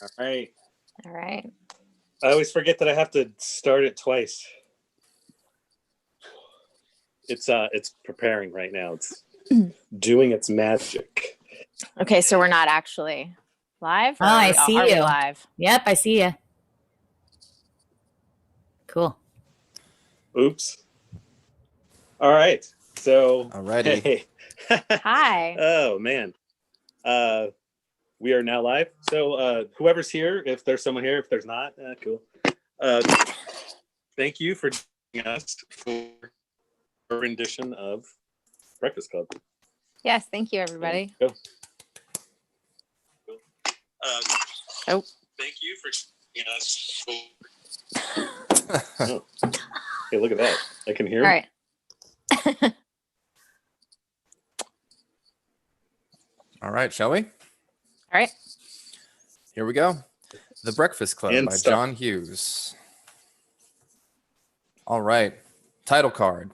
All right. All right. I always forget that I have to start it twice. It's preparing right now. It's doing its magic. Okay, so we're not actually live? Oh, I see are you. we live? Yep, I see you. Cool. Oops. All right. So, Alrighty. hey. Hi. Oh, man. We are now live. So, whoever's here, if there's someone here, if there's not, cool. Thank you for joining us for a rendition of Breakfast Club. Yes, thank you, everybody. Go. Oh. Thank you for joining us. Oh. Hey, look at that. I can hear. All right. All right, shall we? All right. Here we go. The Breakfast Club And by start. John Hughes. All right. Title card.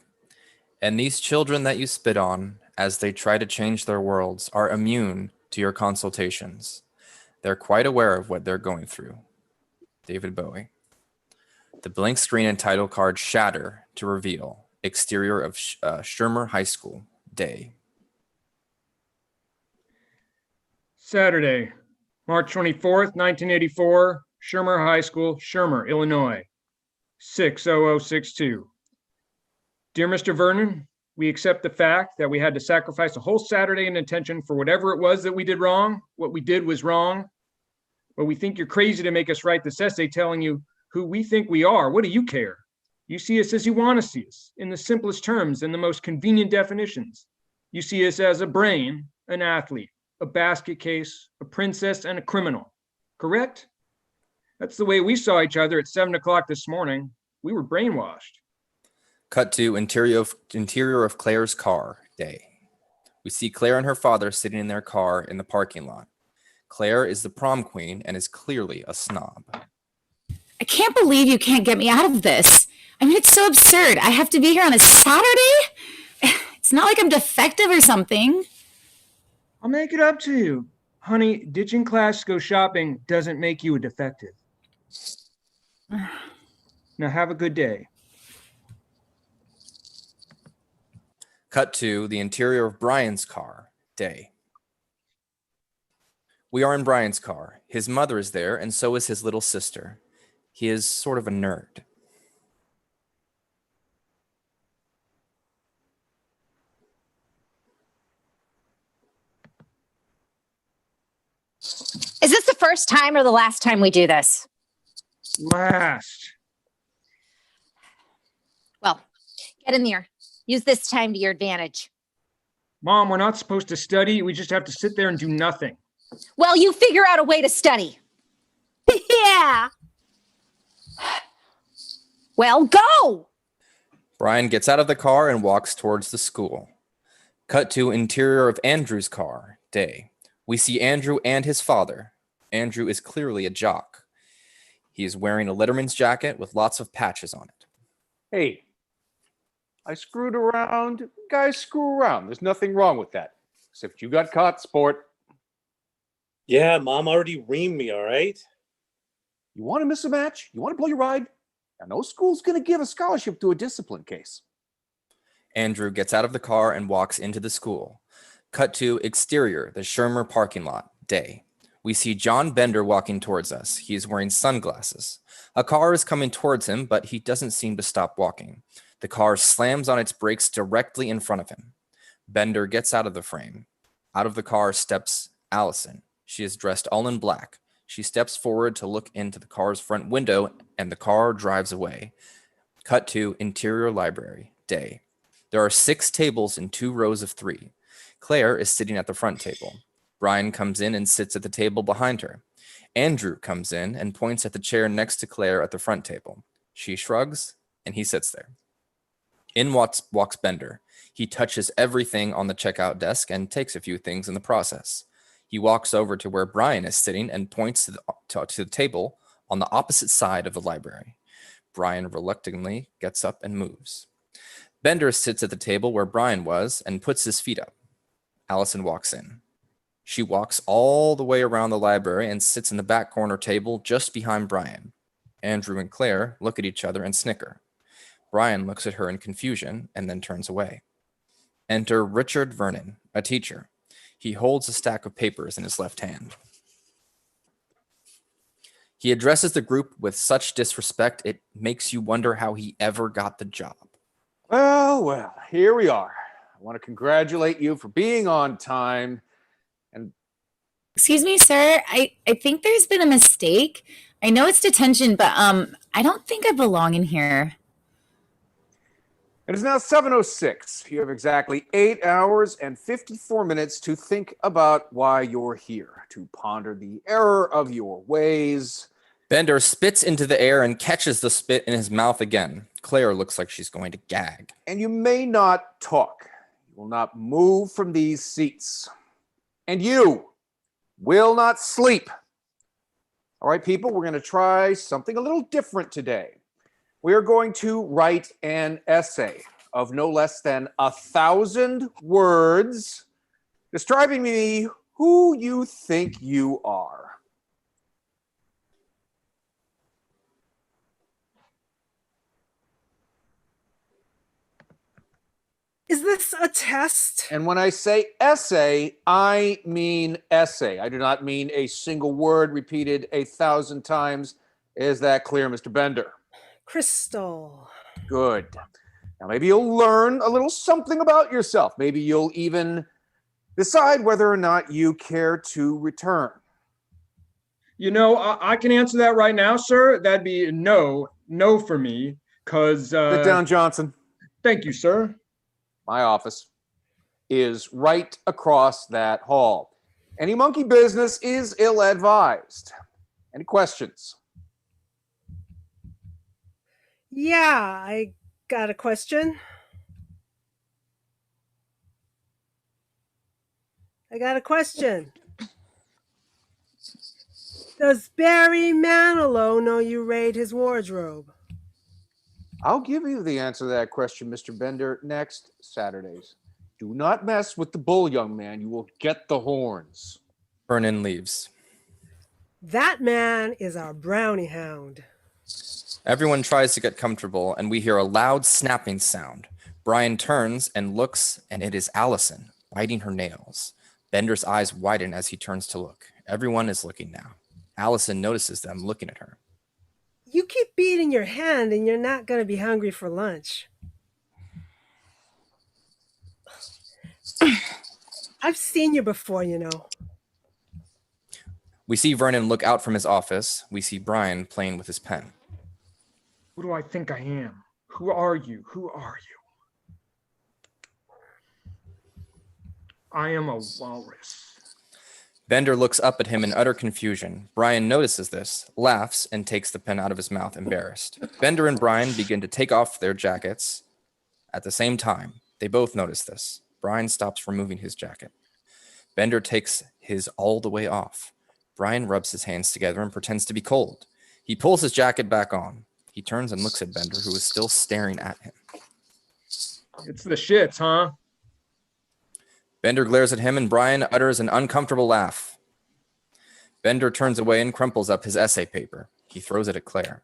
And these children that you spit on as they try to change their worlds are immune to your consultations. They're quite aware of what they're going through. David Bowie. The blank screen and title card shatter to reveal exterior of Shermer High School, day. Saturday, March 24th, 1984, Shermer High School, Shermer, Illinois, 60062. Dear Mr. Vernon, we accept the fact that we had to sacrifice a whole Saturday in attention for whatever it was that we did wrong. What we did was wrong. But we think you're crazy to make us write this essay telling you who we think we are. What do you care? You see us as you want to see us, in the simplest terms and the most convenient definitions. You see us as a brain, an athlete, a basket case, a princess, and a criminal. Correct? That's the way we saw each other at 7 o'clock this morning. We were brainwashed. Cut to interior of Claire's car, day. We see Claire and her father sitting in their car in the parking lot. Claire is the prom queen and is clearly a snob. I can't believe you can't get me out of this. I mean, it's so absurd. I have to be here on a Saturday? It's not like I'm defective or something. I'll make it up to you. Honey, ditching class to go shopping doesn't make you a defective. Now have a good day. Cut to the interior of Brian's car, day. We are in Brian's car. His mother is there, and so is his little sister. He is sort of a nerd. Is this the first time or the last time we do this? Last. Well, get in there. Use this time to your advantage. Mom, we're not supposed to study. We just have to sit there and do nothing. Well, you figure out a way to study. Yeah. Well, go! Brian gets out of the car and walks towards the school. Cut to interior of Andrew's car, day. We see Andrew and his father. Andrew is clearly a jock. He is wearing a Letterman's jacket with lots of patches on it. Hey, I screwed around. Guys screw around. There's nothing wrong with that. Except you got caught, sport. Yeah, Mom already reamed me, all right? You want to miss a match? You want to blow your ride? Now, no school's going to give a scholarship to a discipline case. Andrew gets out of the car and walks into the school. Cut to exterior, the Shermer parking lot, day. We see John Bender walking towards us. He is wearing sunglasses. A car is coming towards him, but he doesn't seem to stop walking. The car slams on its brakes directly in front of him. Bender gets out of the frame. Out of the car steps Allison. She is dressed all in black. She steps forward to look into the car's front window, and the car drives away. Cut to interior library, day. There are 6 tables in 2 rows of 3. Claire is sitting at the front table. Brian comes in and sits at the table behind her. Andrew comes in and points at the chair next to Claire at the front table. She shrugs, and he sits there. In walks Bender. He touches everything on the checkout desk and takes a few things in the process. He walks over to where Brian is sitting and points to the table on the opposite side of the library. Brian reluctantly gets up and moves. Bender sits at the table where Brian was and puts his feet up. Allison walks in. She walks all the way around the library and sits in the back corner table just behind Brian. Andrew and Claire look at each other and snicker. Brian looks at her in confusion and then turns away. Enter Richard Vernon, a teacher. He holds a stack of papers in his left hand. He addresses the group with such disrespect, it makes you wonder how he ever got the job. Well, here we are. I want to congratulate you for being on time. Excuse me, sir. I think there's been a mistake. I know it's detention, but I don't think I belong in here. It is now 7:06. You have exactly 8 hours and 54 minutes to think about why you're here, to ponder the error of your ways. Bender spits into the air and catches the spit in his mouth again. Claire looks like she's going to gag. And you may not talk. You will not move from these seats. And you will not sleep. All right, people, we're going to try something a little different today. We are going to write an essay of no less than 1,000 words describing me who you think you are. Is this a test? And when I say essay, I mean essay. I do not mean a single word repeated 1,000 times. Is that clear, Mr. Bender? Crystal. Good. Now, maybe you'll learn a little something about yourself. Maybe you'll even decide whether or not you care to return. You know, I can answer that right now, sir. That'd be no for me, because... Sit down, Johnson. Thank you, sir. My office is right across that hall. Any monkey business is ill-advised. Any questions? Yeah, I got a question. Does Barry Manilow know you raid his wardrobe? I'll give you the answer to that question, Mr. Bender, next Saturdays. Do not mess with the bull, young man. You will get the horns. Vernon leaves. That man is our brownie hound. Everyone tries to get comfortable, and we hear a loud snapping sound. Brian turns and looks, and it is Allison, biting her nails. Bender's eyes widen as he turns to look. Everyone is looking now. Allison notices them looking at her. You keep beating your hand and you're not going to be hungry for lunch. I've seen you before, you know. We see Vernon look out from his office. We see Brian playing with his pen. Who do I think I am? Who are you? I am a walrus. Bender looks up at him in utter confusion. Brian notices this, laughs, and takes the pen out of his mouth, embarrassed. Bender and Brian begin to take off their jackets at the same time. They both notice this. Brian stops removing his jacket. Bender takes his all the way off. Brian rubs his hands together and pretends to be cold. He pulls his jacket back on. He turns and looks at Bender, who is still staring at him. It's the shits, huh? Bender glares at him, and Brian utters an uncomfortable laugh. Bender turns away and crumples up his essay paper. He throws it at Claire.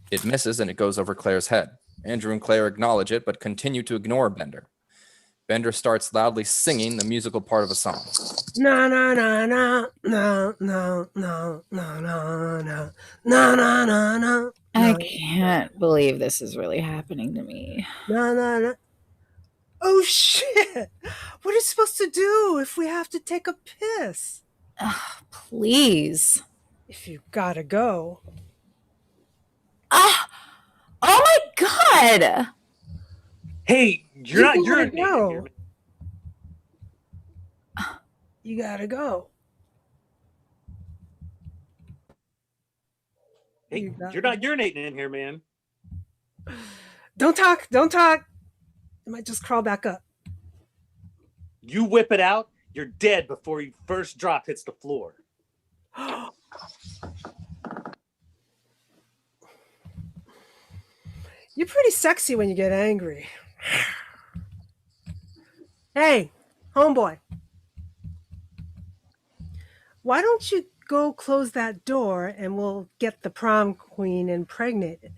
It misses, and it goes over Claire's head. Andrew and Claire acknowledge it, but continue to ignore Bender. Bender starts loudly singing the musical part of a song. Na na na na na na na na na na na na na na. I can't believe this is really happening to me. Na na na. Oh shit! What are you supposed to do if we have to take a piss? Please. If you gotta go. Ah! Oh my god! Hey, you're not You gotta urinating go. here. You gotta go. Hey, You got- you're not urinating in here, man. Don't talk. Don't talk. It might just crawl back up. You whip it out, you're dead before your first drop hits the floor. You're pretty sexy when you get angry. Hey, homeboy. Why don't you go close that door and we'll get the prom queen impregnated?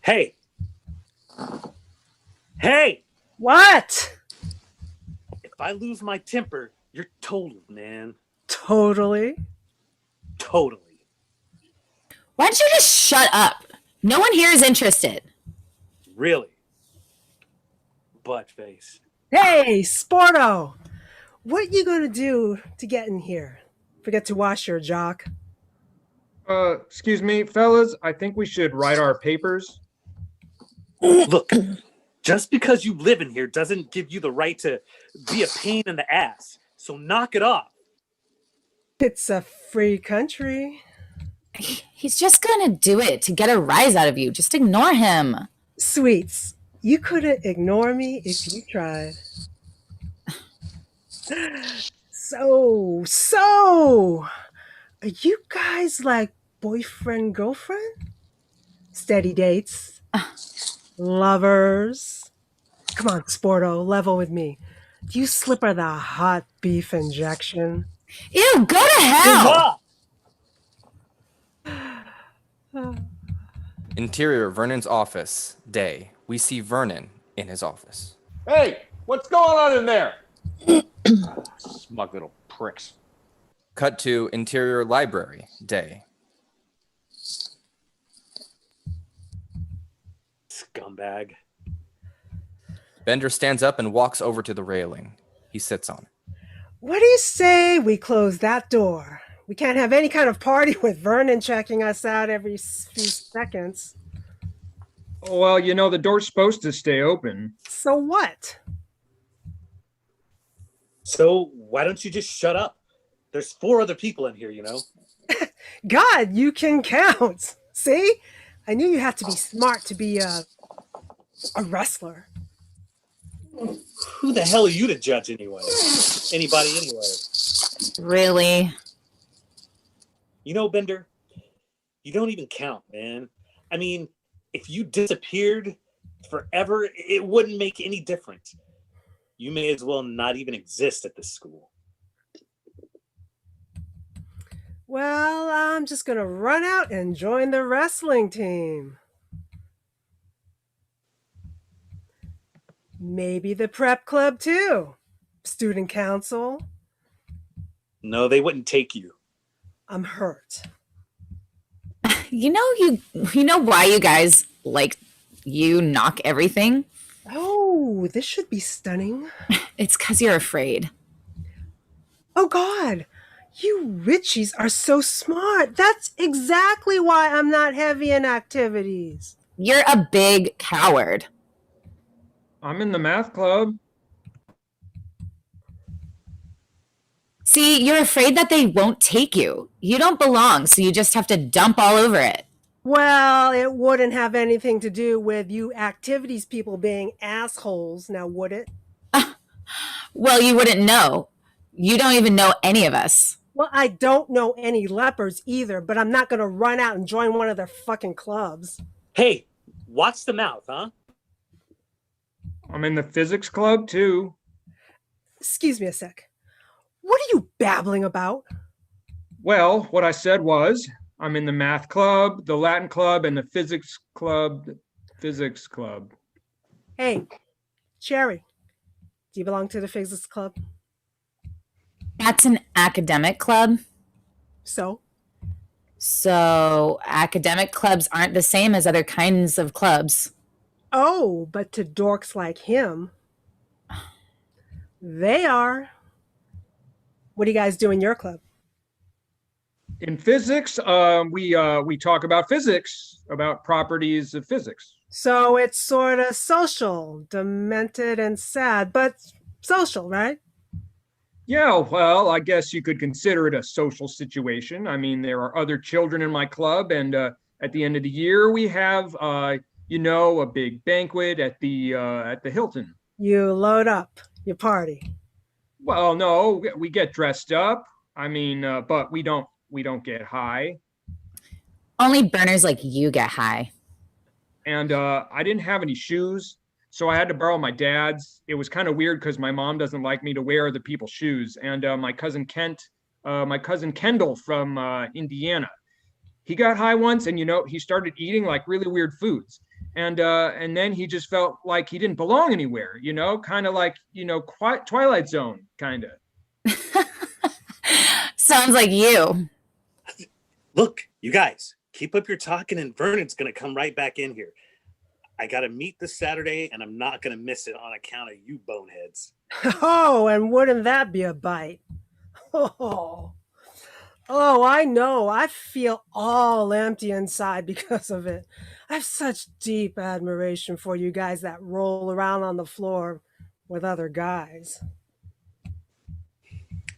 Hey. Hey, What? if I lose my temper, you're totaled, man. Totally. Totally. Why don't you just shut up? No one here is interested. Really. Butt face. Hey, Sporto! What you gonna do to get in here? Forget to wash your jock. Excuse me, fellas, I think we should write our papers. Look, just because you live in here doesn't give you the right to be a pain in the ass. So knock it off. It's a free country. He's just gonna do it to get a rise out of you. Just ignore him. Sweets, you couldn't ignore me if you tried. So, are you guys like boyfriend, girlfriend? Steady dates? Lovers? Come on, Sporto, level with me. Do you slip her the hot beef injection? Ew, go to hell! Enough! Interior, Vernon's office. Day. We see Vernon in his office. Hey, what's going on in there? Smug little pricks. Cut to interior library. Day. Scumbag. Bender stands up and walks over to the railing. He sits on it. What do you say we close that door? We can't have any kind of party with Vernon checking us out every few seconds. Well, you know, the door's supposed to stay open. So what? So why don't you just shut up? There's 4 other people in here, you know? God, you can count. See? I knew you had to be smart to be a wrestler. Who the hell are you to judge anyway? Anybody anyway? Really? You know, Bender, you don't even count, man. I mean, if you disappeared forever, it wouldn't make any difference. You may as well not even exist at this school. Well, I'm just gonna run out and join the wrestling team. Maybe the prep club too. Student council. No, they wouldn't take you. I'm hurt. You know why you guys you knock everything? Oh, this should be stunning. It's because you're afraid. Oh God, you Richies are so smart. That's exactly why I'm not heavy in activities. You're a big coward. I'm in the math club. See, you're afraid that they won't take you. You don't belong, so you just have to dump all over it. Well, it wouldn't have anything to do with you activities people being assholes, now would it? Well, you wouldn't know. You don't even know any of us. Well, I don't know any lepers either, but I'm not going to run out and join one of their fucking clubs. Hey, watch the mouth, huh? I'm in the physics club too. Excuse me a sec. What are you babbling about? Well, what I said was I'm in the math club, the Latin club, and the physics club. Physics club. Hey, Cherry, do you belong to the physics club? That's an academic club. So? So academic clubs aren't the same as other kinds of clubs. Oh, but to dorks like him, they are. What do you guys do in your club? In physics, we talk about physics, about properties of physics. So it's sort of social, demented and sad, but social, right? Yeah, well, I guess you could consider it a social situation. I mean, there are other children in my club, and at the end of the year, we have, a big banquet at the Hilton. You load up, you party. Well, no, we get dressed up. I mean, but we don't get high. Only burners like you get high. And I didn't have any shoes, so I had to borrow my dad's. It was kind of weird because my mom doesn't like me to wear other people's shoes. And my cousin Kent my cousin Kendall from Indiana. He got high once, and he started eating like really weird foods, and then he just felt like he didn't belong anywhere. Kind of like Twilight Zone, kind of. Sounds like you. Look, you guys, keep up your talking, and Vernon's gonna come right back in here. I gotta meet this Saturday, and I'm not gonna miss it on account of you boneheads. Oh, and wouldn't that be a bite? Oh, I know. I feel all empty inside because of it. I have such deep admiration for you guys that roll around on the floor with other guys.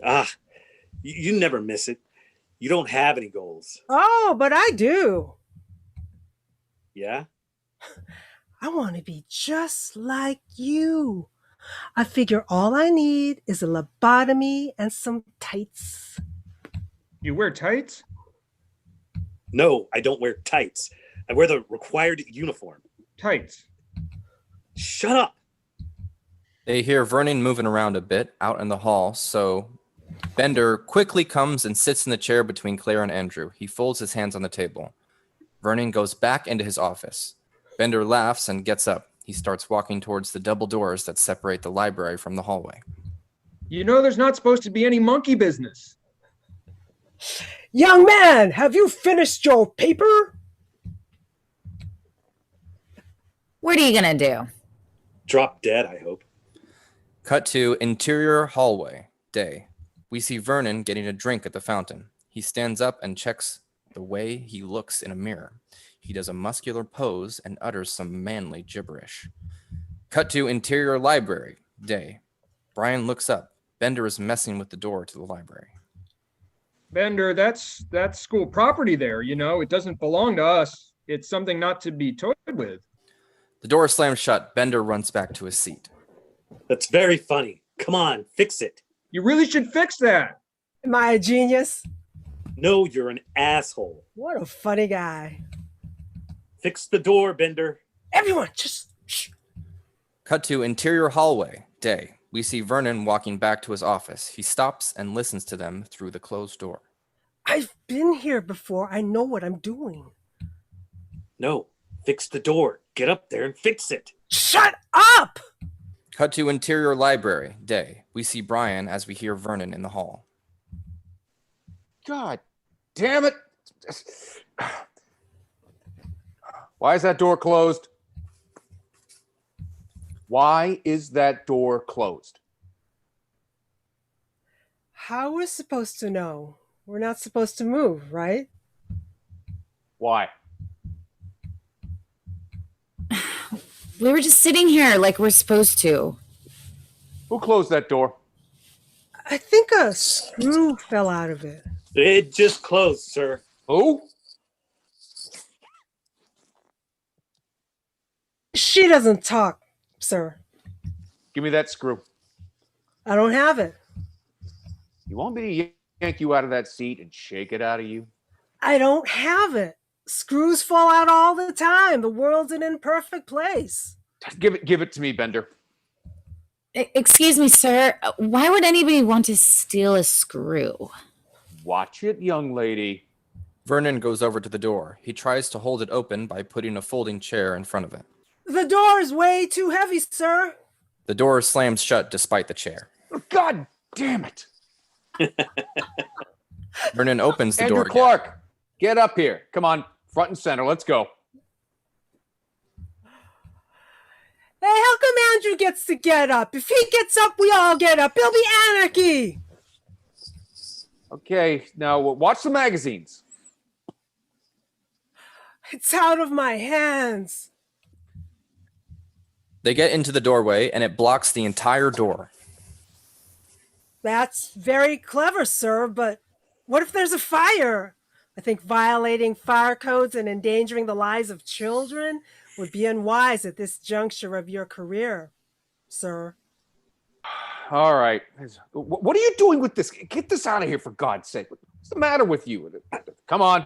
Ah, you never miss it. You don't have any goals. Oh, but I do. Yeah? I want to be just like you. I figure all I need is a lobotomy and some tights. You wear tights? No, I don't wear tights. I wear the required uniform. Tights. Shut up. They hear Vernon moving around a bit out in the hall, so Bender quickly comes and sits in the chair between Claire and Andrew. He folds his hands on the table. Vernon goes back into his office. Bender laughs and gets up. He starts walking towards the double doors that separate the library from the hallway. There's not supposed to be any monkey business. Young man, have you finished your paper? What are you gonna do? Drop dead, I hope. Cut to interior hallway, day. We see Vernon getting a drink at the fountain. He stands up and checks the way he looks in a mirror. He does a muscular pose and utters some manly gibberish. Cut to interior library, day. Brian looks up. Bender is messing with the door to the library. Bender, that's school property there. It doesn't belong to us. It's something not to be toyed with. The door slams shut. Bender runs back to his seat. That's very funny. Come on, fix it. You really should fix that. Am I a genius? No, you're an asshole. What a funny guy. Fix the door, Bender. Everyone, just shh. Cut to interior hallway, day. We see Vernon walking back to his office. He stops and listens to them through the closed door. I've been here before. I know what I'm doing. No, fix the door. Get up there and fix it. Shut up! Cut to interior library, day. We see Brian as we hear Vernon in the hall. God damn it. Why is that door closed? Why is that door closed? How are we supposed to know? We're not supposed to move, right? Why? We were just sitting here like we're supposed to. Who closed that door? I think a screw fell out of it. It just closed, sir. Who? She doesn't talk, sir. Give me that screw. I don't have it. You want me to yank you out of that seat and shake it out of you? I don't have it. Screws fall out all the time. The world's an imperfect place. Give it to me, Bender. Excuse me, sir. Why would anybody want to steal a screw? Watch it, young lady. Vernon goes over to the door. He tries to hold it open by putting a folding chair in front of it. The door is way too heavy, sir. The door slams shut despite the chair. God damn it. Vernon opens the Andrew door again. Clark, get up here. Come on, front and center. Let's go. Hey, how come Andrew gets to get up? If he gets up, we all get up. It'll be anarchy. Okay, now watch the magazines. It's out of my hands. They get into the doorway and it blocks the entire door. That's very clever, sir, but what if there's a fire? I think violating fire codes and endangering the lives of children would be unwise at this juncture of your career, sir. All right. What are you doing with this? Get this out of here, for God's sake. What's the matter with you? Come on.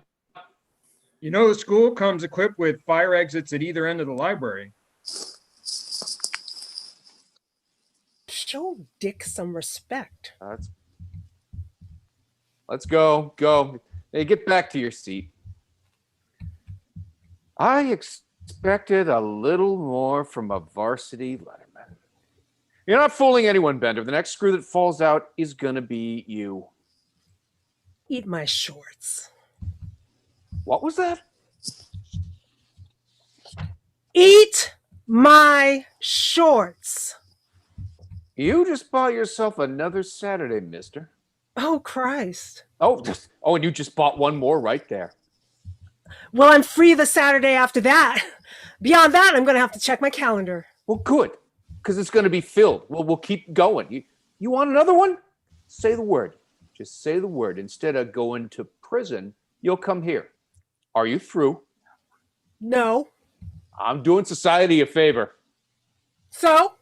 The school comes equipped with fire exits at either end of the library. Show Dick some respect. Let's go. Go. Hey, get back to your seat. I expected a little more from a varsity letterman. You're not fooling anyone, Bender. The next screw that falls out is gonna be you. Eat my shorts. What was that? Eat my shorts. You just bought yourself another Saturday, mister. Oh, Christ. Oh, and you just bought one more right there. Well, I'm free the Saturday after that. Beyond that, I'm going to have to check my calendar. Well, good, because it's going to be filled. We'll keep going. You want another one? Say the word. Just say the word. Instead of going to prison, you'll come here. Are you through? No. I'm doing society a favor. So?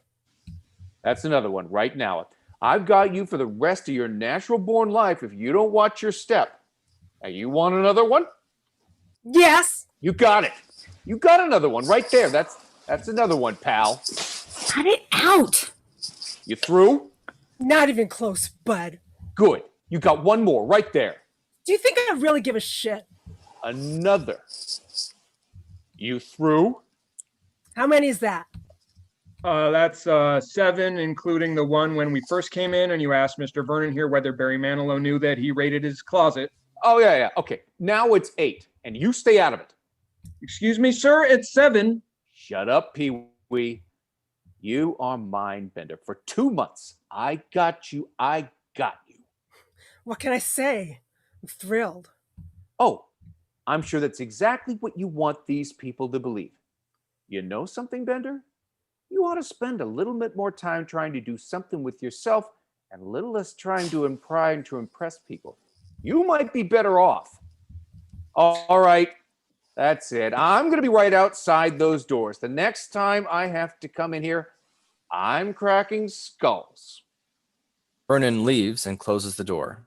That's another one right now. I've got you for the rest of your natural-born life if you don't watch your step. Now, you want another one? Yes. You got it. You got another one right there. That's another one, pal. Cut it out. You through? Not even close, bud. Good. You got one more right there. Do you think I really give a shit? Another. You through? How many is that? That's 7, including the one when we first came in and you asked Mr. Vernon here whether Barry Manilow knew that he raided his closet. Oh, yeah. Okay. Now it's 8, and you stay out of it. Excuse me, sir, it's 7. Shut up, Pee-wee. You are mine, Bender. For 2 months. I got you. I got you. What can I say? I'm thrilled. Oh, I'm sure that's exactly what you want these people to believe. You know something, Bender? You ought to spend a little bit more time trying to do something with yourself and a little less trying to impress people. You might be better off. All right, that's it. I'm going to be right outside those doors. The next time I have to come in here, I'm cracking skulls. Vernon leaves and closes the door.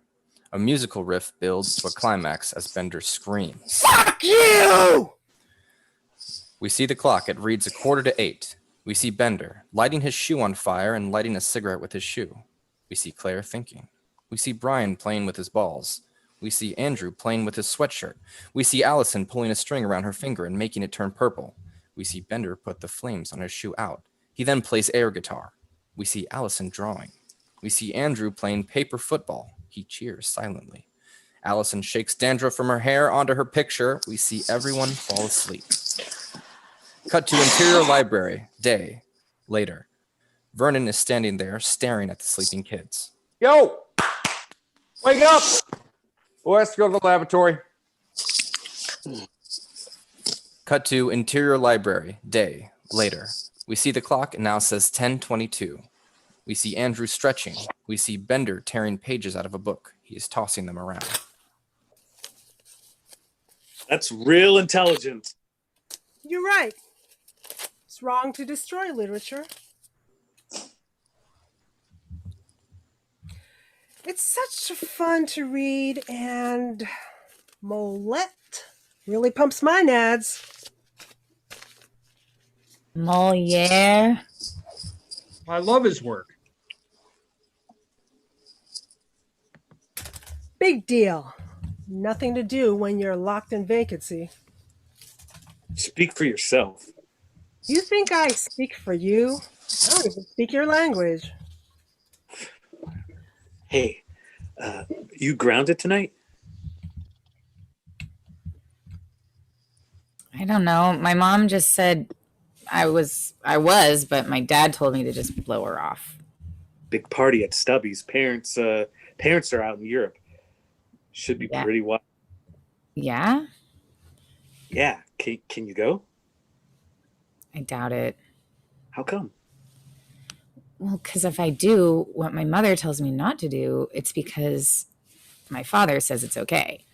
A musical riff builds to a climax as Bender screams. Fuck you! We see the clock. It reads 7:45. We see Bender lighting his shoe on fire and lighting a cigarette with his shoe. We see Claire thinking. We see Brian playing with his balls. We see Andrew playing with his sweatshirt. We see Allison pulling a string around her finger and making it turn purple. We see Bender put the flames on his shoe out. He then plays air guitar. We see Allison drawing. We see Andrew playing paper football. He cheers silently. Allison shakes dandruff from her hair onto her picture. We see everyone fall asleep. Cut to interior library, day, later. Vernon is standing there staring at the sleeping kids. Yo! Wake up! Who has to go to the lavatory? Cut to interior library, day, later. We see the clock, it now says 10:22. We see Andrew stretching. We see Bender tearing pages out of a book. He is tossing them around. That's real intelligent. You're right. It's wrong to destroy literature. It's such fun to read, and Mollett really pumps my nads. Moliere. I love his work. Big deal. Nothing to do when you're locked in vacancy. Speak for yourself. You think I speak for you? I don't even speak your language. Hey, you grounded tonight? I don't know. My mom just said I was, but my dad told me to just blow her off. Big party at Stubby's. Parents are out in Europe. Should be Yeah. pretty wild. Yeah? Yeah. Can you go? I doubt it. How come? Well, because if I do what my mother tells me not to do, it's because my father says it's okay.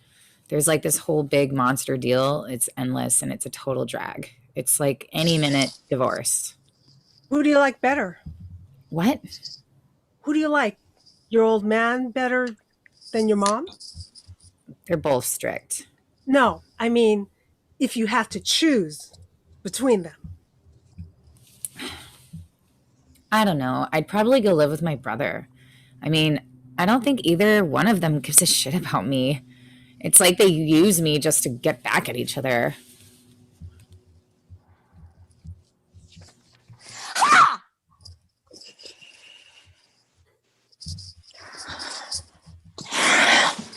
There's like this whole big monster deal. It's endless and it's a total drag. It's like any minute divorce. Who do you like better? What? Who do you like? Your old man better than your mom? They're both strict. No, I mean, if you have to choose between them. I don't know. I'd probably go live with my brother. I mean, I don't think either one of them gives a shit about me. It's like they use me just to get back at each other.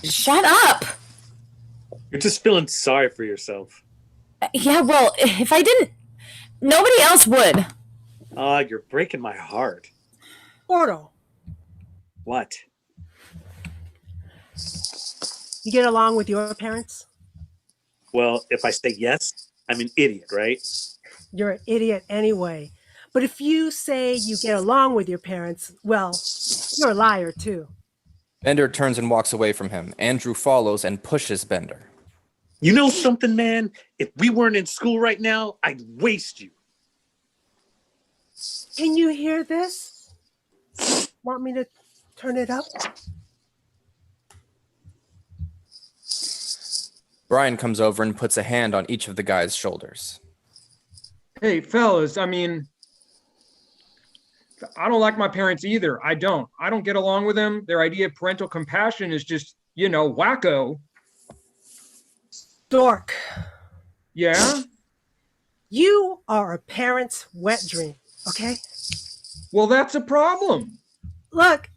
Shut up! You're just feeling sorry for yourself. Yeah, well, if I didn't, nobody else would. You're breaking my heart. Gordo, What? you get along with your parents? Well, if I say yes, I'm an idiot, right? You're an idiot anyway. But if you say you get along with your parents, well, you're a liar too. Bender turns and walks away from him. Andrew follows and pushes Bender. You know something, man? If we weren't in school right now, I'd waste you. Can you hear this? Want me to turn it up? Brian comes over and puts a hand on each of the guys' shoulders. Hey, fellas, I mean, I don't like my parents either. I don't get along with them. Their idea of parental compassion is just, wacko. Dork, Yeah? you are a parent's wet dream, okay? Well, that's a problem. Look,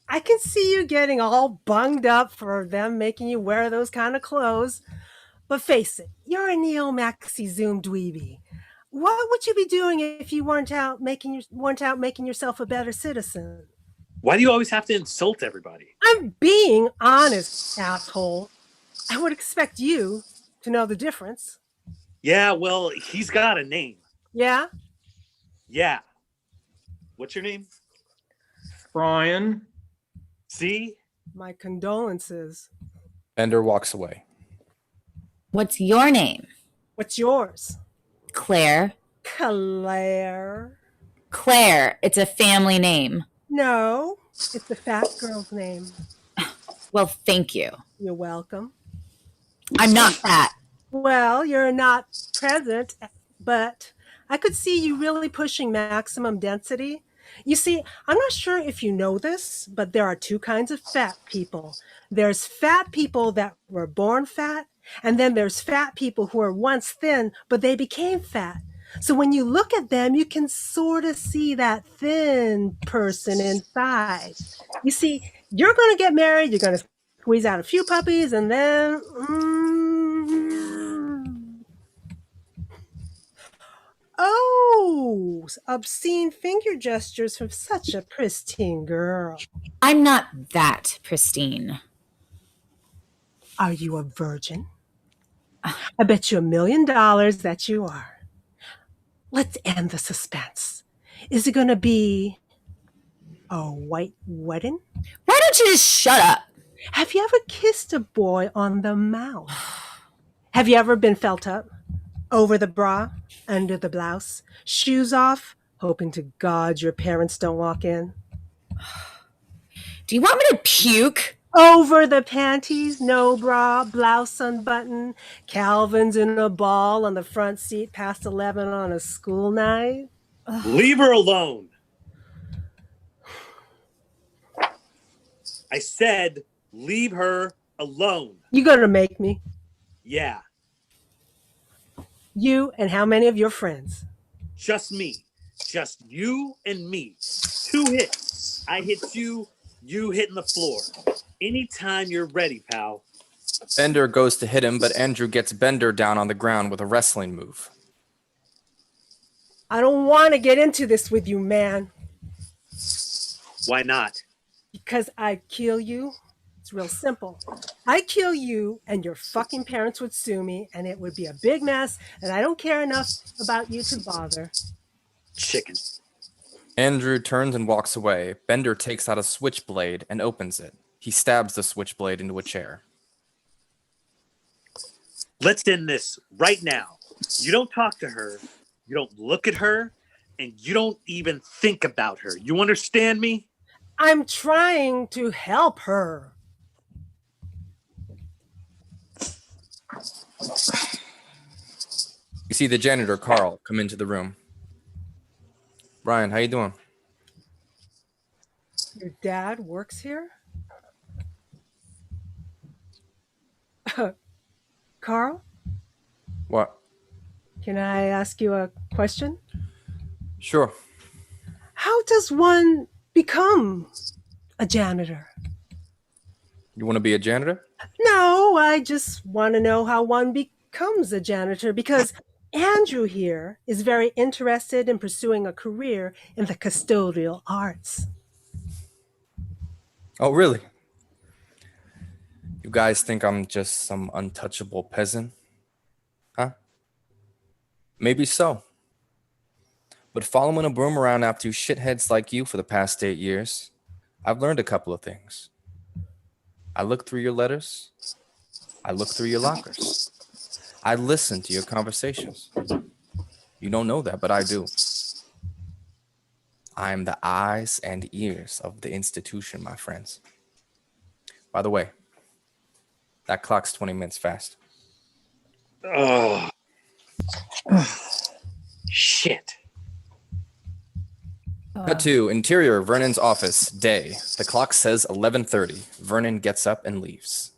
I can see you getting all bunged up for them making you wear those kind of clothes. But face it, you're a neo-maxi Zoom dweeby. What would you be doing if you weren't out making yourself a better citizen? Why do you always have to insult everybody? I'm being honest, asshole. I would expect you to know the difference. Yeah, well, he's got a name. Yeah? Yeah. What's your name? Brian. See? My condolences. Bender walks away. What's your name? What's yours? Claire. Claire. Claire. It's a family name. No, it's the fat girl's name. Well, thank you. You're welcome. I'm not fat. Well, you're not present, but I could see you really pushing maximum density. You see, I'm not sure if you know this, but there are two kinds of fat people. There's fat people that were born fat, and then there's fat people who were once thin, but they became fat. So when you look at them, you can sort of see that thin person inside. You see, you're going to get married, you're going to squeeze out a few puppies, and then... Oh, obscene finger gestures from such a pristine girl. I'm not that pristine. Are you a virgin? I bet you $1 million that you are. Let's end the suspense. Is it going to be a white wedding? Why don't you just shut up? Have you ever kissed a boy on the mouth? Have you ever been felt up? Over the bra, under the blouse, shoes off, hoping to God your parents don't walk in? Do you want me to puke? Over the panties, no bra, blouse unbuttoned, Calvin's in a ball on the front seat past 11 on a school night? Leave her alone. I said, leave her alone. You gonna make me? Yeah, You and how many of your friends? just me. Just you and me. 2 hits. I hit you, you hitting the floor. Anytime you're ready, pal. Bender goes to hit him, but Andrew gets Bender down on the ground with a wrestling move. I don't want to get into this with you, man, Why not? because I'd kill you. It's real simple. I'd kill you and your fucking parents would sue me and it would be a big mess and I don't care enough about you to bother. Chicken. Andrew turns and walks away. Bender takes out a switchblade and opens it. He stabs the switchblade into a chair. Let's end this right now. You don't talk to her, you don't look at her, and you don't even think about her. You understand me? I'm trying to help her. You see the janitor, Carl, come into the room. Brian, how you doing? Your dad works here? Carl, What? can I ask you a question? Sure. How does one become a janitor? You want to be a janitor? No, I just want to know how one becomes a janitor because Andrew here is very interested in pursuing a career in the custodial arts. Oh, really? You guys think I'm just some untouchable peasant? Huh? Maybe so. But following a broom around after shitheads like you for the past 8 years, I've learned a couple of things. I look through your letters. I look through your lockers. I listen to your conversations. You don't know that, but I do. I am the eyes and ears of the institution, my friends. By the way, that clock's 20 minutes fast. Oh. Shit. Cut to interior Vernon's office, day. The clock says 11:30. Vernon gets up and leaves.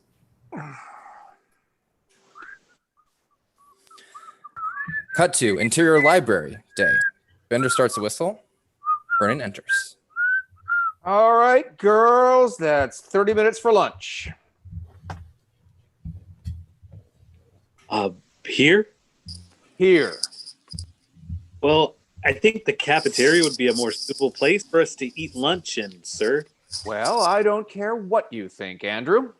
Cut to interior library, day. Bender starts to whistle. Vernon enters. All right, girls, that's 30 minutes for lunch. Here? Here. Well, I think the cafeteria would be a more suitable place for us to eat lunch in, sir. Well, I don't care what you think, Andrew.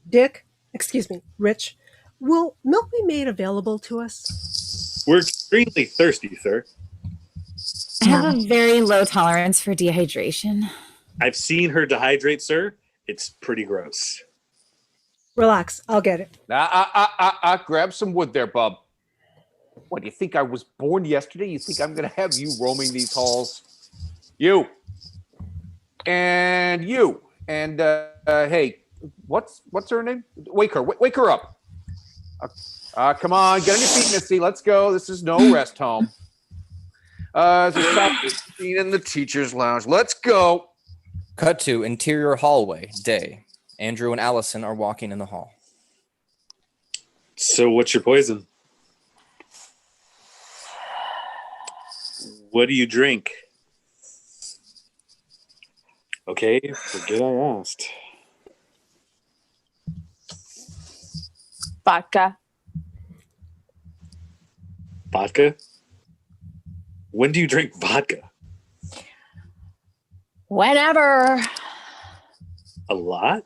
Dick, excuse me, Rich, will milk be made available to us? We're extremely thirsty, sir. I have a very low tolerance for dehydration. I've seen her dehydrate, sir. It's pretty gross. Relax, I'll get it. Grab some wood there, bub. What, do you think I was born yesterday? You think I'm going to have you roaming these halls? You. And you. And, hey, what's her name? Wake her up. Come on, get on your feet, Missy. Let's go. This is no rest home. There's a coffee machine in the teacher's lounge. Let's go. Cut to interior hallway, day. Andrew and Allison are walking in the hall. So what's your poison? What do you drink? Okay, forget I asked. Vodka. Vodka? When do you drink vodka? Whenever. A lot?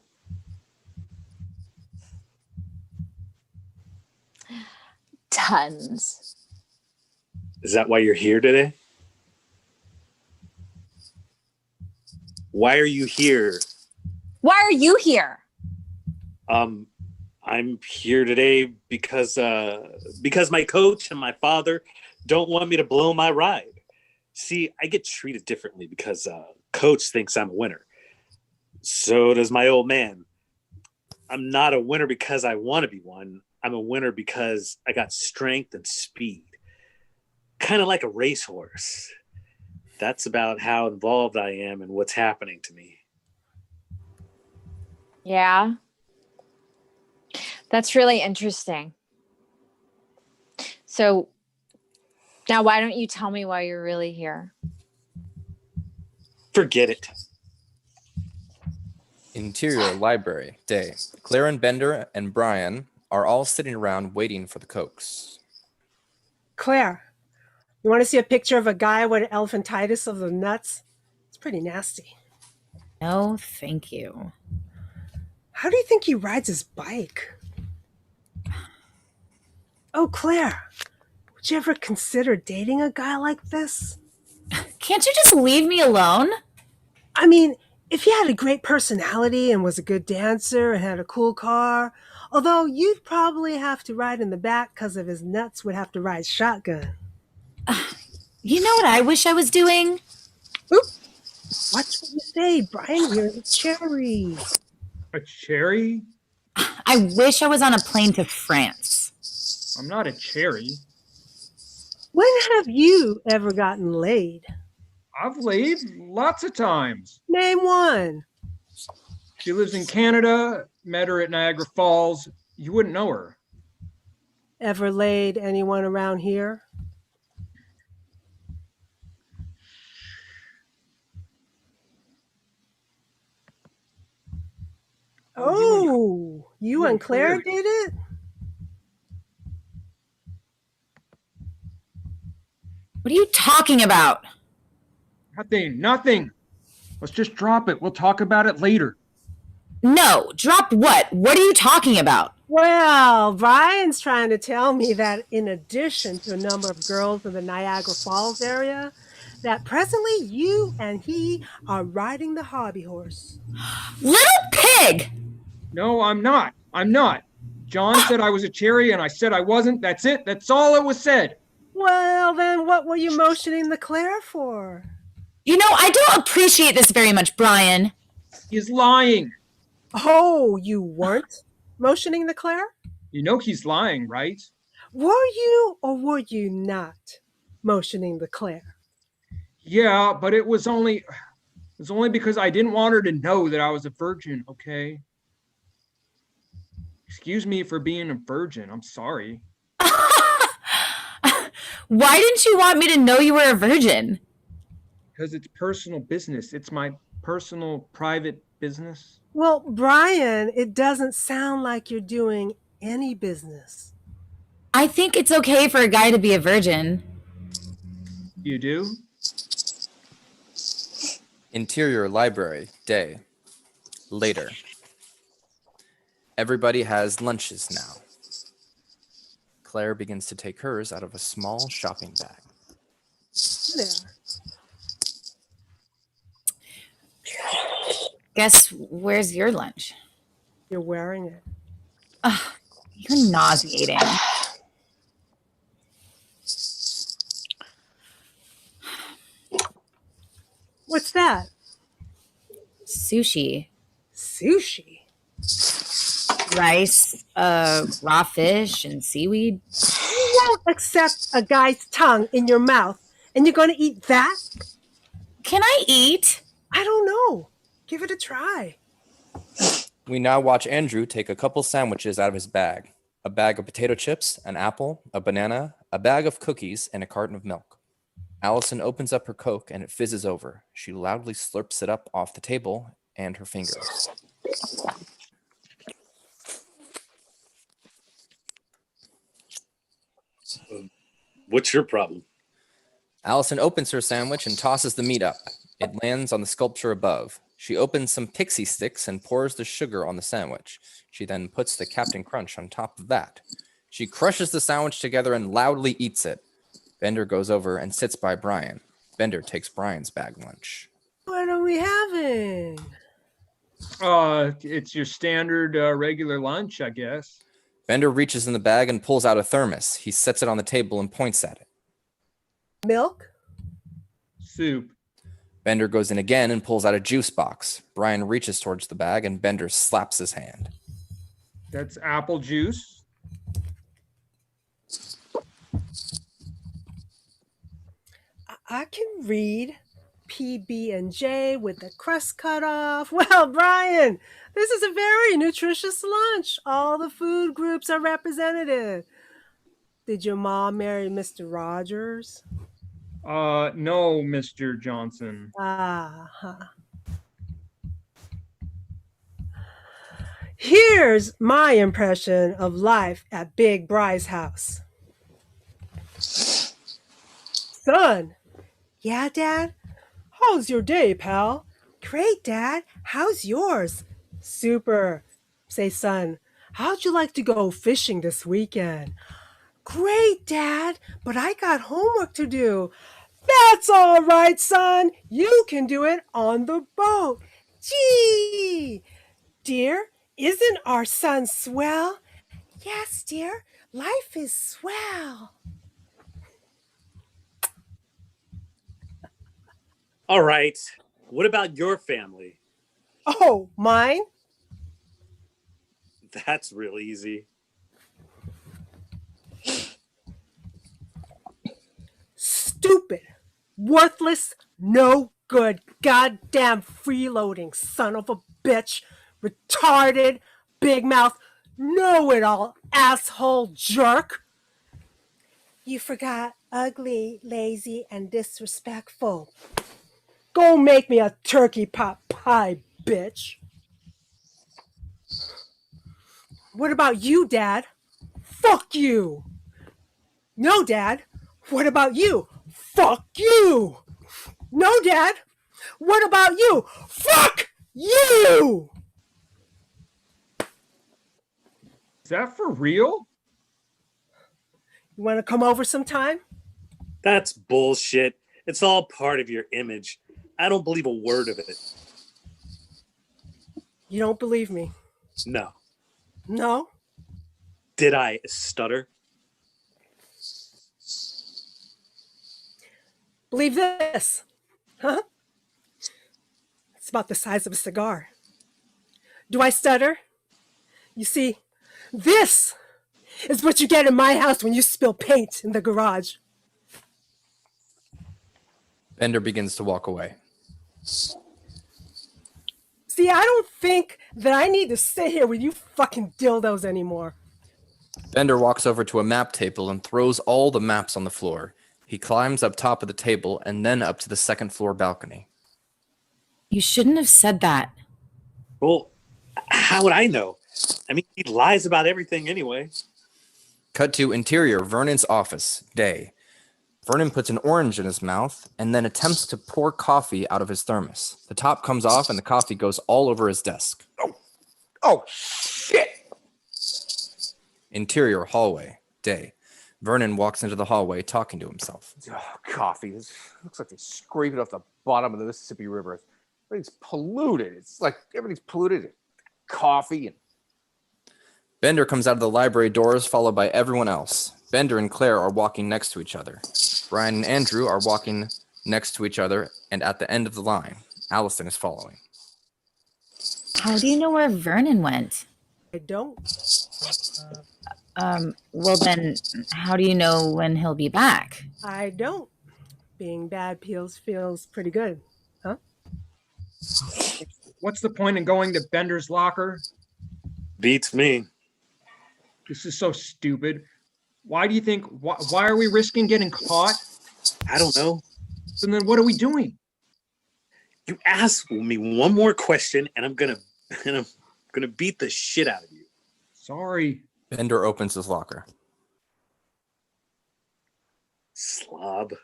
Tons. Is that why you're here today? Why are you here? Why are you here? I'm here today because my coach and my father don't want me to blow my ride. See, I get treated differently because coach thinks I'm a winner. So does my old man. I'm not a winner because I want to be one. I'm a winner because I got strength and speed. Kind of like a racehorse. That's about how involved I am in what's happening to me. Yeah. That's really interesting. So now why don't you tell me why you're really here? Forget it. Interior library, day. Claire and Bender and Brian are all sitting around waiting for the Cokes. Claire, you want to see a picture of a guy with elephantitis of the nuts? It's pretty nasty. No, thank you. How do you think he rides his bike? Oh, Claire, would you ever consider dating a guy like this? Can't you just leave me alone? I mean, if he had a great personality and was a good dancer and had a cool car, although you'd probably have to ride in the back because of his nuts would have to ride shotgun. You know what I wish I was doing? Oop. Watch what you say, Brian. You're a cherry. A cherry? I wish I was on a plane to France. I'm not a cherry. When have you ever gotten laid? I've laid lots of times. Name one. She lives in Canada, met her at Niagara Falls, You wouldn't know her. Ever laid anyone around here? Oh, you and Claire did it? What are you talking about? Nothing. Let's just drop it. We'll talk about it later. No, drop what? What are you talking about? Well, Brian's trying to tell me that in addition to a number of girls in the Niagara Falls area, that presently you and he are riding the hobby horse. Little pig! No, I'm not. I'm not. John said I was a cherry and I said I wasn't. That's it. That's all that was said. Well, then what were you motioning the Claire for? You know, I don't appreciate this very much, Brian. He's lying. Oh, you weren't motioning the Claire? You know he's lying, right? Were you or were you not motioning the Claire? Yeah, but it was only because I didn't want her to know that I was a virgin, okay? Excuse me for being a virgin. I'm sorry. Why didn't you want me to know you were a virgin? Because it's personal business. It's my personal, private business. Well, Brian, it doesn't sound like you're doing any business. I think it's okay for a guy to be a virgin. You do? Interior library, day. Later. Everybody has lunches now. Claire begins to take hers out of a small shopping bag. There. Guess where's your lunch? You're wearing it. You're nauseating. What's that? Sushi. Sushi. Rice, raw fish, and seaweed. You won't accept a guy's tongue in your mouth, and you're going to eat that? Can I eat? I don't know. Give it a try. We now watch Andrew take a couple sandwiches out of his bag. A bag of potato chips, an apple, a banana, a bag of cookies, and a carton of milk. Allison opens up her Coke and it fizzes over. She loudly slurps it up off the table and her fingers. What's your problem? Allison opens her sandwich and tosses the meat up. It lands on the sculpture above. She opens some pixie sticks and pours the sugar on the sandwich. She then puts the Captain Crunch on top of that. She crushes the sandwich together and loudly eats it. Bender goes over and sits by Brian. Bender takes Brian's bag lunch. What are we having? It's your standard regular lunch, I guess. Bender reaches in the bag and pulls out a thermos. He sets it on the table and points at it. Milk? Soup. Bender goes in again and pulls out a juice box. Brian reaches towards the bag and Bender slaps his hand. That's apple juice. I can read PB&J with the crust cut off. Well, Brian, this is a very nutritious lunch. All the food groups are represented. Did your mom marry Mr. Rogers? No, Mr. Johnson. Here's my impression of life at Big Bry's house. Son. Yeah, Dad? How's your day, pal? Great, Dad. How's yours? Super. Say, son, how'd you like to go fishing this weekend? Great, Dad, but I got homework to do. That's all right, son. You can do it on the boat. Gee! Dear, isn't our son swell? Yes, dear. Life is swell. All right. What about your family? Oh, mine? That's real easy. Stupid, worthless, no good, goddamn freeloading son of a bitch, retarded, big mouth, Know it all, asshole jerk. You forgot ugly, lazy, and disrespectful. Go make me a turkey pot pie, bitch. What about you, Dad? Fuck you. No, Dad. What about you? Fuck you. No, Dad. What about you? Fuck you. Is that for real? You want to come over sometime? That's bullshit. It's all part of your image. I don't believe a word of it. You don't believe me? No. No? Did I stutter? Believe this. Huh? It's about the size of a cigar. Do I stutter? You see, this is what you get in my house when you spill paint in the garage. Bender begins to walk away. See, I don't think that I need to sit here with you fucking dildos anymore. Bender walks over to a map table and throws all the maps on the floor. He climbs up top of the table and then up to the second floor balcony. You shouldn't have said that. Well, how would I know? I mean, he lies about everything anyway. Cut to interior, Vernon's office, day. Vernon puts an orange in his mouth and then attempts to pour coffee out of his thermos. The top comes off and the coffee goes all over his desk. Oh, shit. Interior, hallway, day. Vernon walks into the hallway talking to himself. Oh, coffee. This looks like they scraped it off the bottom of the Mississippi River. Everything's polluted. It's like everything's polluted. Coffee and Bender comes out of the library doors, followed by everyone else. Bender and Claire are walking next to each other. Brian and Andrew are walking next to each other, and at the end of the line, Allison is following. How do you know where Vernon went? I don't. Well then, how do you know when he'll be back? I don't. Being bad feels pretty good. Huh? What's the point in going to Bender's locker? Beats me. This is so stupid. Why do you think, why are we risking getting caught? I don't know. And then what are we doing? You ask me one more question, and I'm gonna beat the shit out of you. Sorry. Bender opens his locker. Slob.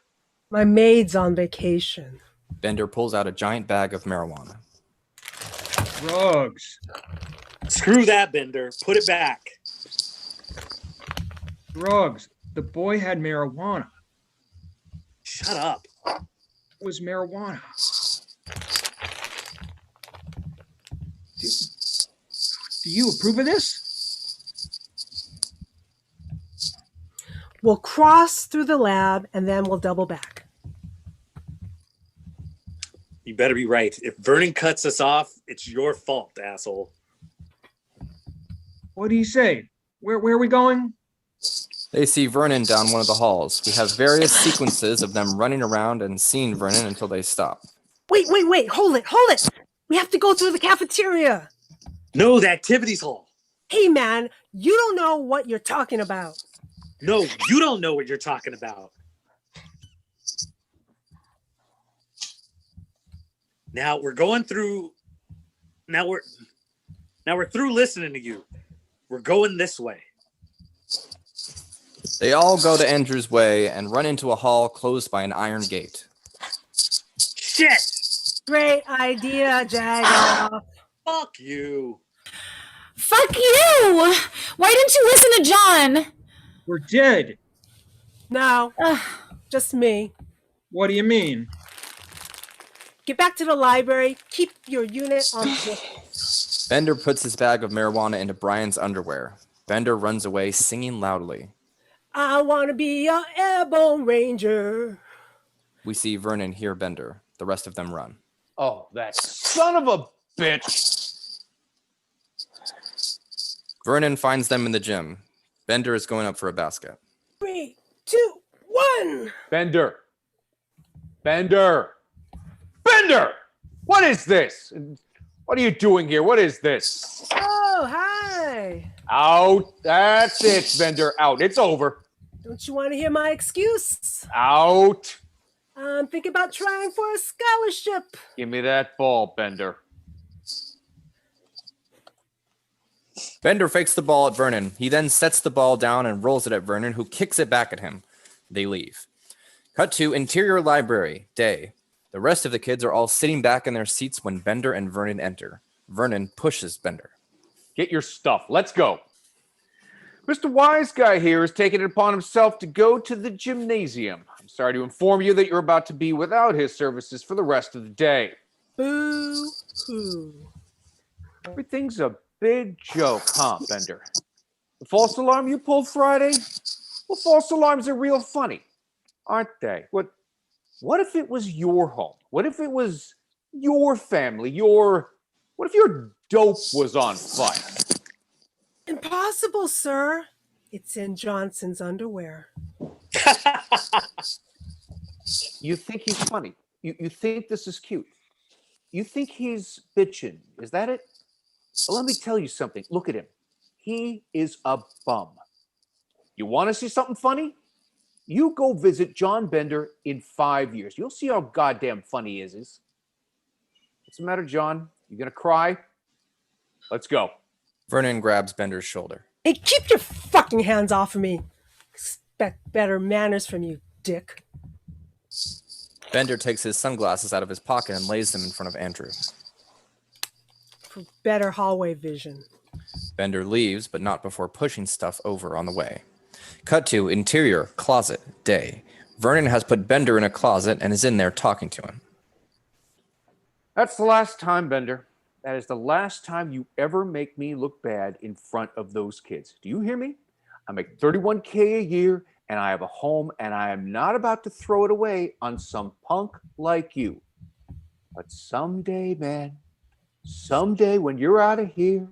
My maid's on vacation. Bender pulls out a giant bag of marijuana. Drugs. Screw that, Bender. Put it back. Drugs. The boy had marijuana. Shut up. It was marijuana. Do you approve of this? We'll cross through the lab and then we'll double back. You better be right. If Vernon cuts us off, it's your fault, asshole. What do you say? Where are we going? They see Vernon down one of the halls. We have various sequences of them running around and seeing Vernon until they stop. Wait. Hold it. We have to go through the cafeteria. No, the activities hall. Hey, man, you don't know what you're talking about. No, you don't know what you're talking about. Now we're going through. Now we're through listening to you. We're going this way. They all go to Andrew's way and run into a hall closed by an iron gate. Shit! Great idea, Jagoff. Fuck you. Fuck you! Why didn't you listen to John? We're dead. No, just me. What do you mean? Get back to the library. Keep your unit on. Bender puts his bag of marijuana into Brian's underwear. Bender runs away singing loudly. I want to be a airborne ranger. We see Vernon hear Bender. The rest of them run. oh, that son of a bitch. Vernon finds them in the gym. Bender is going up for a basket. 3, 2, 1. Bender. What is this? What are you doing here? What is this? Oh, hi. Out. That's it, Bender. Out. It's over. Don't you want to hear my excuse? Out. I'm thinking about trying for a scholarship. Give me that ball, Bender. Bender fakes the ball at Vernon. He then sets the ball down and rolls it at Vernon, who kicks it back at him. They leave. Cut to interior library, day. The rest of the kids are all sitting back in their seats when Bender and Vernon enter. Vernon pushes Bender. Get your stuff. Let's go. Mr. Wise Guy here has taken it upon himself to go to the gymnasium. I'm sorry to inform you that you're about to be without his services for the rest of the day. Boo-hoo. Everything's a big joke, huh, Bender? The false alarm you pulled Friday? Well, false alarms are real funny, aren't they? What if it was your home? What if it was your family? What if your dope was on fire? Impossible, sir. It's in Johnson's underwear. You think he's funny. You think this is cute. You think he's bitching. Is that it? Well, let me tell you something. Look at him. He is a bum. You want to see something funny? You go visit John Bender in 5 years. You'll see how goddamn funny he is. What's the matter, John? You gonna cry? Let's go. Vernon grabs Bender's shoulder. Hey, keep your fucking hands off of me. Expect better manners from you, dick. Bender takes his sunglasses out of his pocket and lays them in front of Andrew. For better hallway vision. Bender leaves, but not before pushing stuff over on the way. Cut to interior closet, day. Vernon has put Bender in a closet and is in there talking to him. That's the last time, Bender. That is the last time you ever make me look bad in front of those kids. Do you hear me? I make $31K a year, and I have a home, and I am not about to throw it away on some punk like you. But someday, man, someday when you're out of here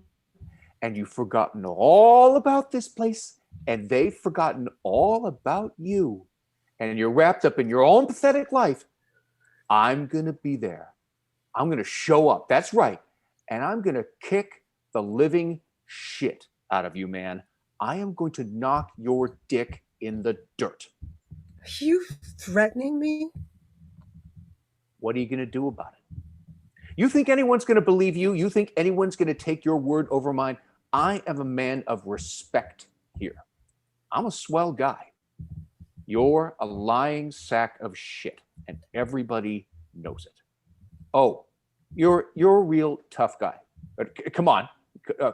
and you've forgotten all about this place and they've forgotten all about you and you're wrapped up in your own pathetic life, I'm going to be there. I'm going to show up. That's right. And I'm going to kick the living shit out of you, man. I am going to knock your dick in the dirt. Are you threatening me? What are you going to do about it? You think anyone's going to believe you? You think anyone's going to take your word over mine? I am a man of respect here. I'm a swell guy. You're a lying sack of shit, and everybody knows it. Oh, you're a real tough guy. Come on.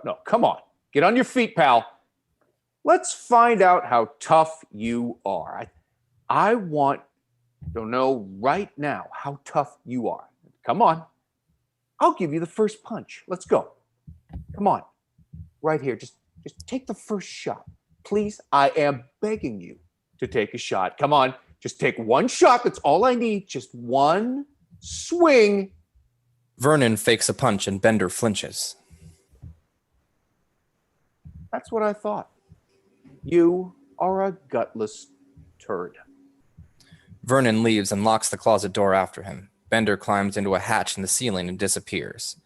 No, come on. Get on your feet, pal. Let's find out how tough you are. I want to know right now how tough you are. Come on. I'll give you the first punch. Let's go. Come on. Right here. Just take the first shot. Please, I am begging you to take a shot. Come on. Just take one shot. That's all I need. Just one swing. Vernon fakes a punch and Bender flinches. That's what I thought. You are a gutless turd. Vernon leaves and locks the closet door after him. Bender climbs into a hatch in the ceiling and disappears.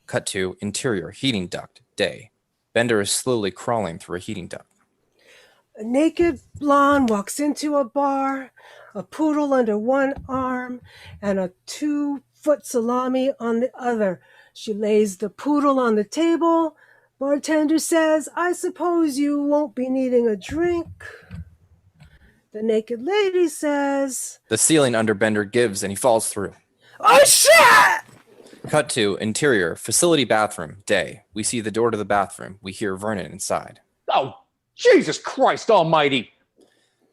Cut to interior heating duct, day. Bender is slowly crawling through a heating duct. A naked blonde walks into a bar, a poodle under one arm, and a 2-foot salami on the other. She lays the poodle on the table. Bartender says, "I suppose you won't be needing a drink." The naked lady says, The ceiling under Bender gives and he falls through. "Oh shit!" Cut to interior facility bathroom, day. We see the door to the bathroom. We hear Vernon inside. Oh, Jesus Christ almighty.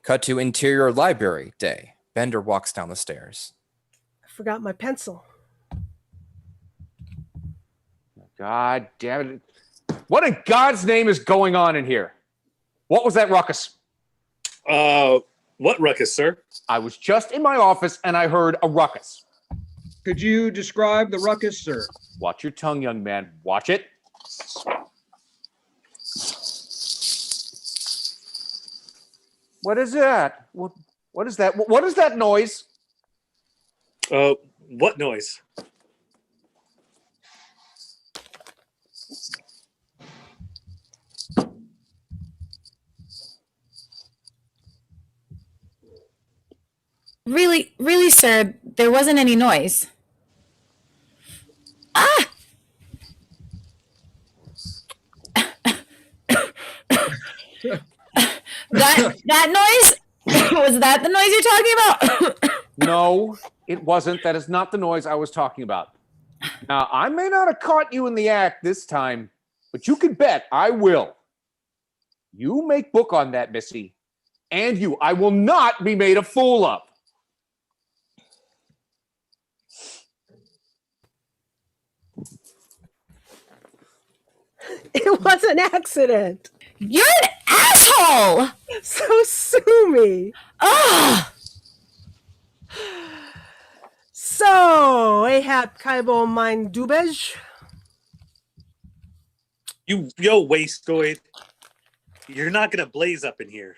Cut to interior library, day. Bender walks down the stairs. I forgot my pencil. God damn it. What in God's name is going on in here? What was that ruckus? What ruckus, sir? I was just in my office and I heard a ruckus. Could you describe the ruckus, sir? Watch your tongue, young man. Watch it. What is that? What is that? What is that noise? What noise? Really, really, sir, there wasn't any noise. Ah! that noise? Was that the noise you're talking about? No, it wasn't. That is not the noise I was talking about. Now, I may not have caught you in the act this time, but you can bet I will. You make book on that, Missy. And you. I will not be made a fool of. It was an accident. You're an asshole! So sue me. Ugh! So, Ahab Kaibo mein Dubej. Yo, wastoid. You're not gonna blaze up in here.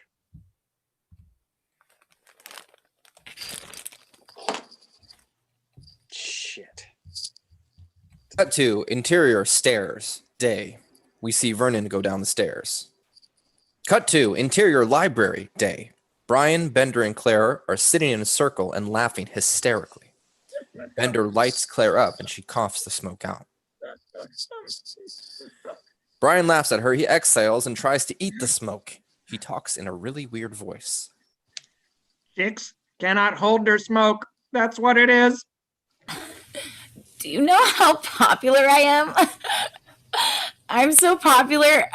Shit. Cut to interior stairs, day. We see Vernon go down the stairs. Cut to interior library, day. Brian, Bender, and Claire are sitting in a circle and laughing hysterically. Bender lights Claire up and she coughs the smoke out. Brian laughs at her. He exhales and tries to eat the smoke. He talks in a really weird voice. Chicks cannot hold their smoke. That's what it is. Do you know how popular I am? I'm so popular.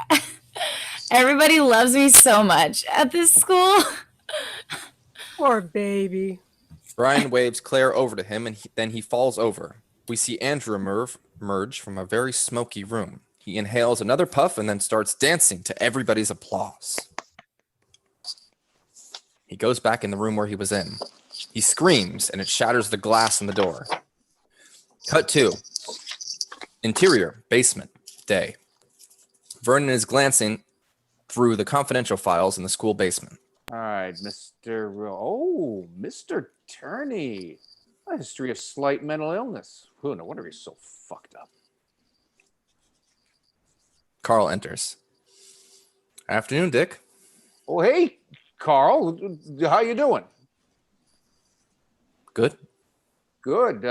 Everybody loves me so much at this school. Poor baby. Brian waves Claire over to him and then he falls over. We see Andrew emerge from a very smoky room. He inhales another puff and then starts dancing to everybody's applause. He goes back in the room where he was in. He screams and it shatters the glass in the door. Cut to interior basement, day. Vernon is glancing through the confidential files in the school basement. All right, Mr. Turney. A history of slight mental illness. No wonder he's so fucked up. Carl enters. Afternoon, Dick. Oh, hey, Carl. How you doing? Good. Good.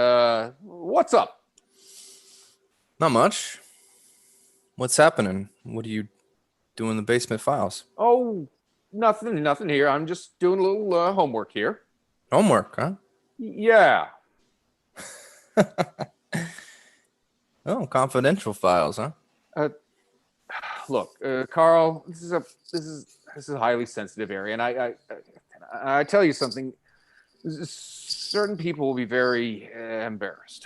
What's up? Not much. What's happening? What do you do in the basement files? Oh, nothing here. I'm just doing a little homework here. Homework, huh? Yeah. Oh, confidential files, huh? Look, Carl, this is a highly sensitive area, and I tell you something. Certain people will be very embarrassed.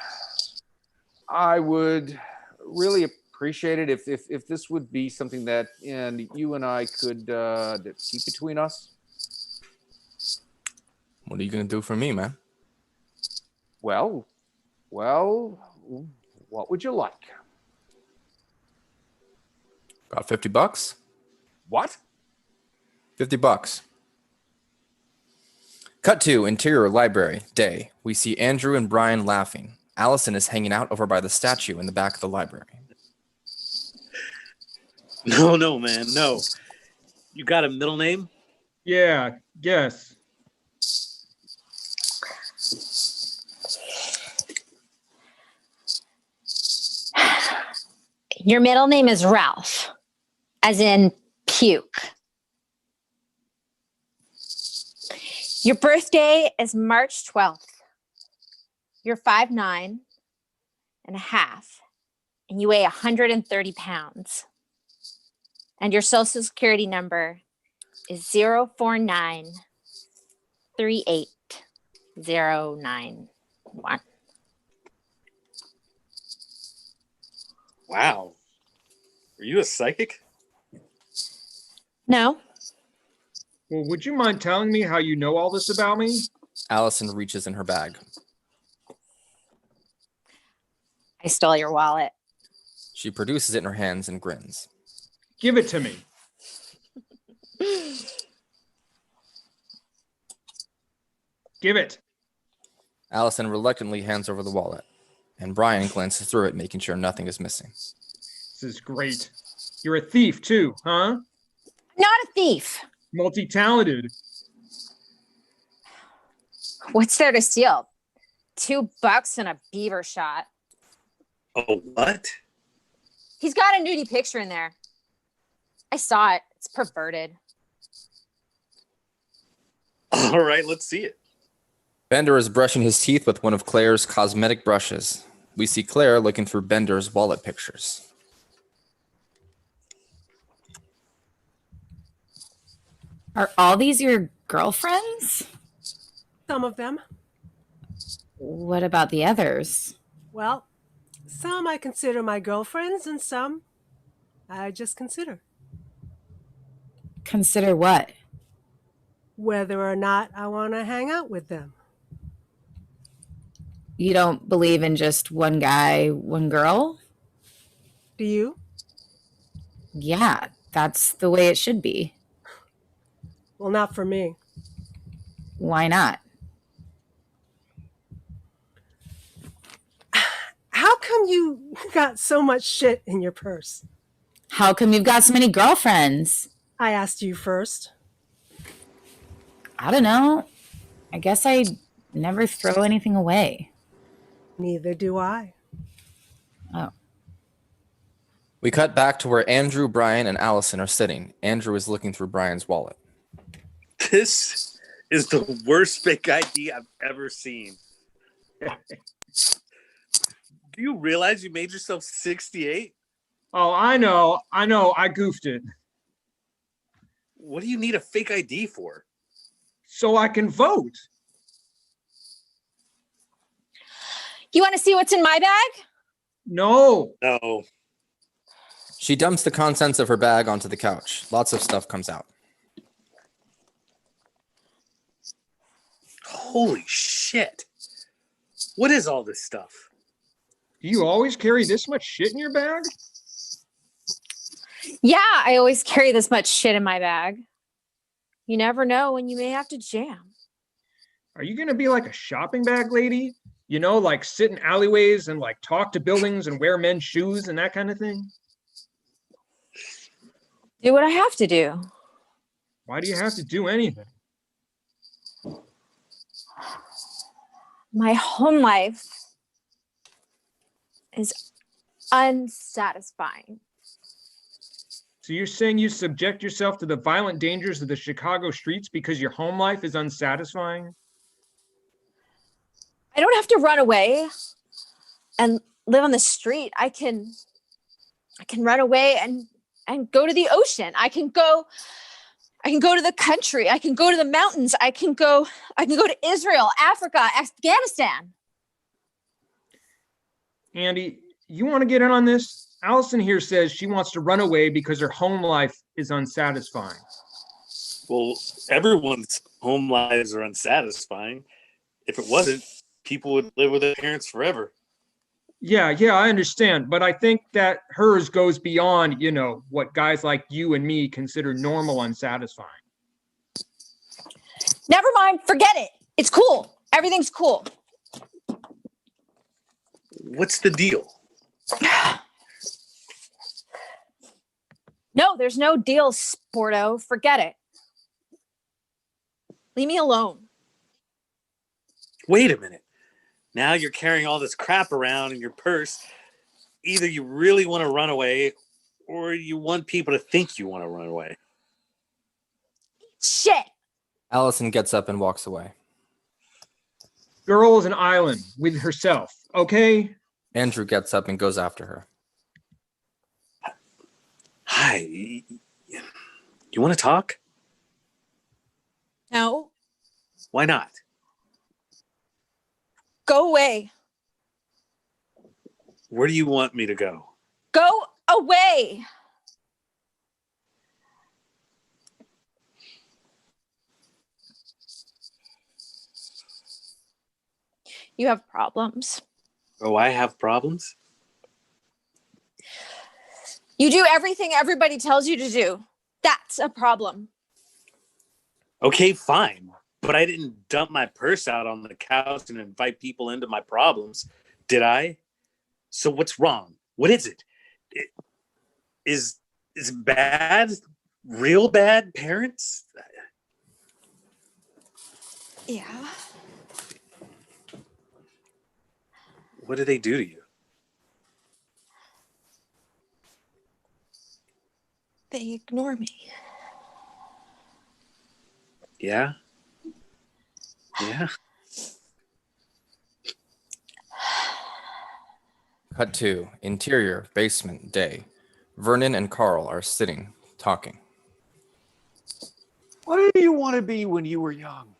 I would really appreciate it if this would be something that you and I could keep between us. What are you gonna do for me, man? Well, what would you like? Got $50? What? $50. Cut to interior library, day. We see Andrew and Brian laughing. Allison is hanging out over by the statue in the back of the library. No, man, no. You got a middle name? Yeah, yes. Your middle name is Ralph, as in puke. Your birthday is March 12th. You're 5'9" and a half, and you weigh 130 pounds. And your social security number is 0493809. Wow. Are you a psychic? No, Well, would you mind telling me how you know all this about me? Allison reaches in her bag. I stole your wallet. She produces it in her hands and grins. Give it to me. Give it. Allison reluctantly hands over the wallet, and Brian glances through it, making sure nothing is missing. This is great. You're a thief too, huh? Not a thief. Multi-talented. What's there to steal? $2 and a beaver shot. Oh, what? He's got a nudie picture in there. I saw it. It's perverted. All right, let's see it. Bender is brushing his teeth with one of Claire's cosmetic brushes. We see Claire looking through Bender's wallet pictures. Are all these your girlfriends? Some of them. What about the others? Well, some I consider my girlfriends, and some I just consider. Consider what? Whether or not I want to hang out with them. You don't believe in just one guy, one girl? Do you? Yeah, that's the way it should be. Well, not for me. Why not? How come you got so much shit in your purse? How come you've got so many girlfriends? I asked you first. I don't know. I guess I never throw anything away. Neither do I. Oh. We cut back to where Andrew, Brian, and Allison are sitting. Andrew is looking through Brian's wallet. This is the worst fake ID I've ever seen. Do you realize you made yourself 68? Oh, I know. I goofed it. What do you need a fake ID for? So I can vote. You want to see what's in my bag? No. No. She dumps the contents of her bag onto the couch. Lots of stuff comes out. Holy shit. What is all this stuff? Do you always carry this much shit in your bag? Yeah, I always carry this much shit in my bag. You never know when you may have to jam. Are you going to be like a shopping bag lady? You know, like sit in alleyways and like talk to buildings and wear men's shoes and that kind of thing? Do what I have to do. Why do you have to do anything? My home life is unsatisfying. So you're saying you subject yourself to the violent dangers of the Chicago streets because your home life is unsatisfying? I don't have to run away and live on the street. I can run away and go to the ocean. I can go to the country. I can go to the mountains. I can go to Israel, Africa, Afghanistan. Andy, you want to get in on this? Allison here says she wants to run away because her home life is unsatisfying. Well, everyone's home lives are unsatisfying. If it wasn't, people would live with their parents forever. Yeah, I understand. But I think that hers goes beyond, you know, what guys like you and me consider normal unsatisfying. Never mind. Forget it. It's cool. Everything's cool. What's the deal? No, there's no deal, Sporto. Forget it. Leave me alone. Wait a minute. Now you're carrying all this crap around in your purse. Either you really want to run away or you want people to think you want to run away. Shit. Allison gets up and walks away. Girl is an island with herself, okay? Andrew gets up and goes after her. Hi. You want to talk? No. Why not? Go away. Where do you want me to go? Go away. You have problems. Oh, I have problems? You do everything everybody tells you to do. That's a problem. Okay, fine. But I didn't dump my purse out on the couch and invite people into my problems, did I? So what's wrong? What is it? Is bad? Real bad parents? Yeah. What did they do to you? They ignore me. Yeah? Yeah? Cut to interior basement day. Vernon and Carl are sitting, talking. What did you want to be when you were young?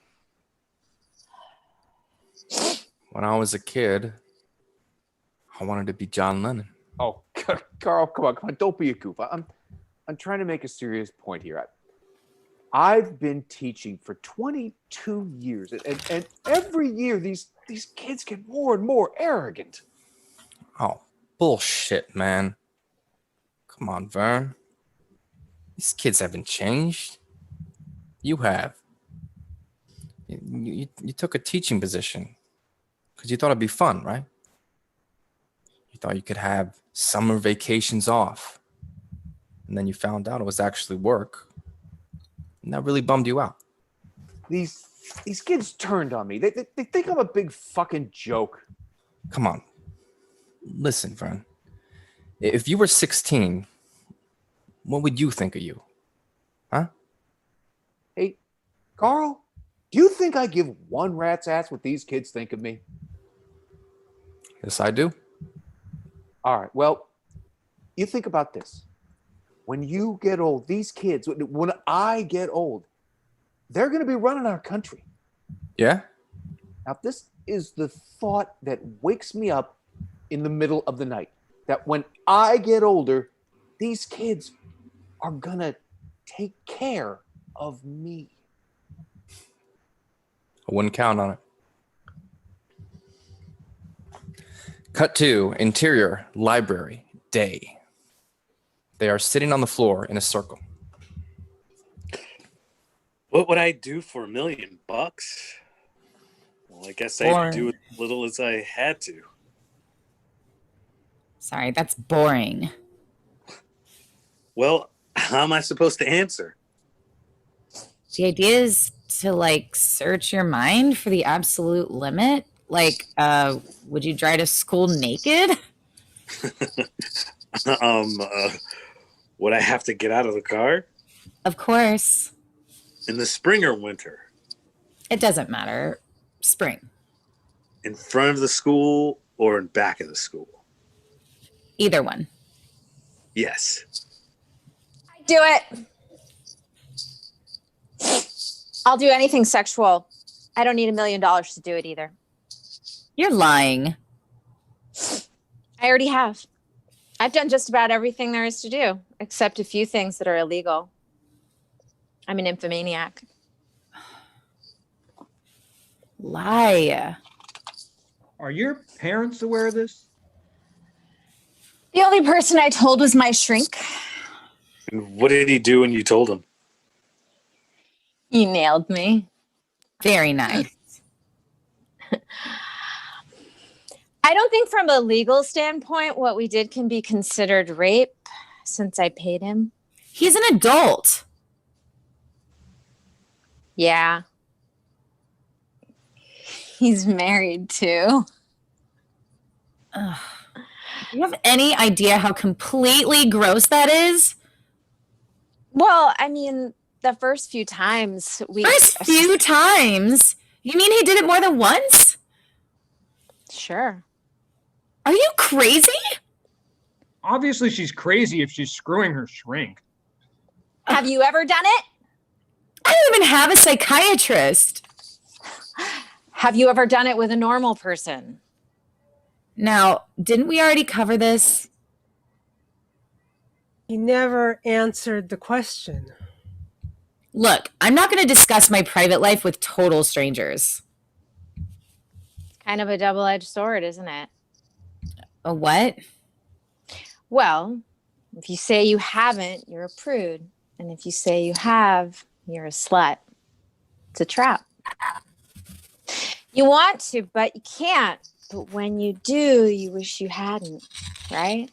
When I was a kid, I wanted to be John Lennon. Oh, Carl, come on. Don't be a goof. I'm trying to make a serious point here. I've been teaching for 22 years, and every year these kids get more and more arrogant. Oh, bullshit, man. Come on, Vern. These kids haven't changed. You have. You took a teaching position because you thought it'd be fun, right? You thought you could have summer vacations off. And then you found out it was actually work. And that really bummed you out. These kids turned on me. They think I'm a big fucking joke. Come on. Listen, Vern. If you were 16, what would you think of you? Huh? Hey, Carl, do you think I give one rat's ass what these kids think of me? Yes, I do. All right, well, you think about this. When you get old, these kids, when I get old, they're going to be running our country. Yeah? Now, this is the thought that wakes me up in the middle of the night. That when I get older, these kids are going to take care of me. I wouldn't count on it. Cut to interior library day. They are sitting on the floor in a circle. What would I do for $1 million? Well, I guess I'd do as little as I had to. Sorry, that's boring. Well, how am I supposed to answer? The idea is to like search your mind for the absolute limit. Like, would you try to school naked? Would I have to get out of the car? Of course. In the spring or winter? It doesn't matter. Spring. In front of the school or in back of the school? Either one. Yes. I do it. I'll do anything sexual. I don't need $1 million to do it either. You're lying. I already have. I've done just about everything there is to do, except a few things that are illegal. I'm an nymphomaniac. Lie. Are your parents aware of this? The only person I told was my shrink. And what did he do when you told him? He nailed me. Very nice. I don't think from a legal standpoint what we did can be considered rape since I paid him. He's an adult. Yeah. He's married too. Ugh. Do you have any idea how completely gross that is? Well, I mean, the first few times we... First few times? You mean he did it more than once? Sure. Are you crazy? Obviously, she's crazy if she's screwing her shrink. Have you ever done it? I don't even have a psychiatrist. Have you ever done it with a normal person? Now, didn't we already cover this? He never answered the question. Look, I'm not going to discuss my private life with total strangers. Kind of a double-edged sword, isn't it? A what? Well, if you say you haven't, you're a prude. And if you say you have, you're a slut. It's a trap. You want to, but you can't. But when you do, you wish you hadn't, right?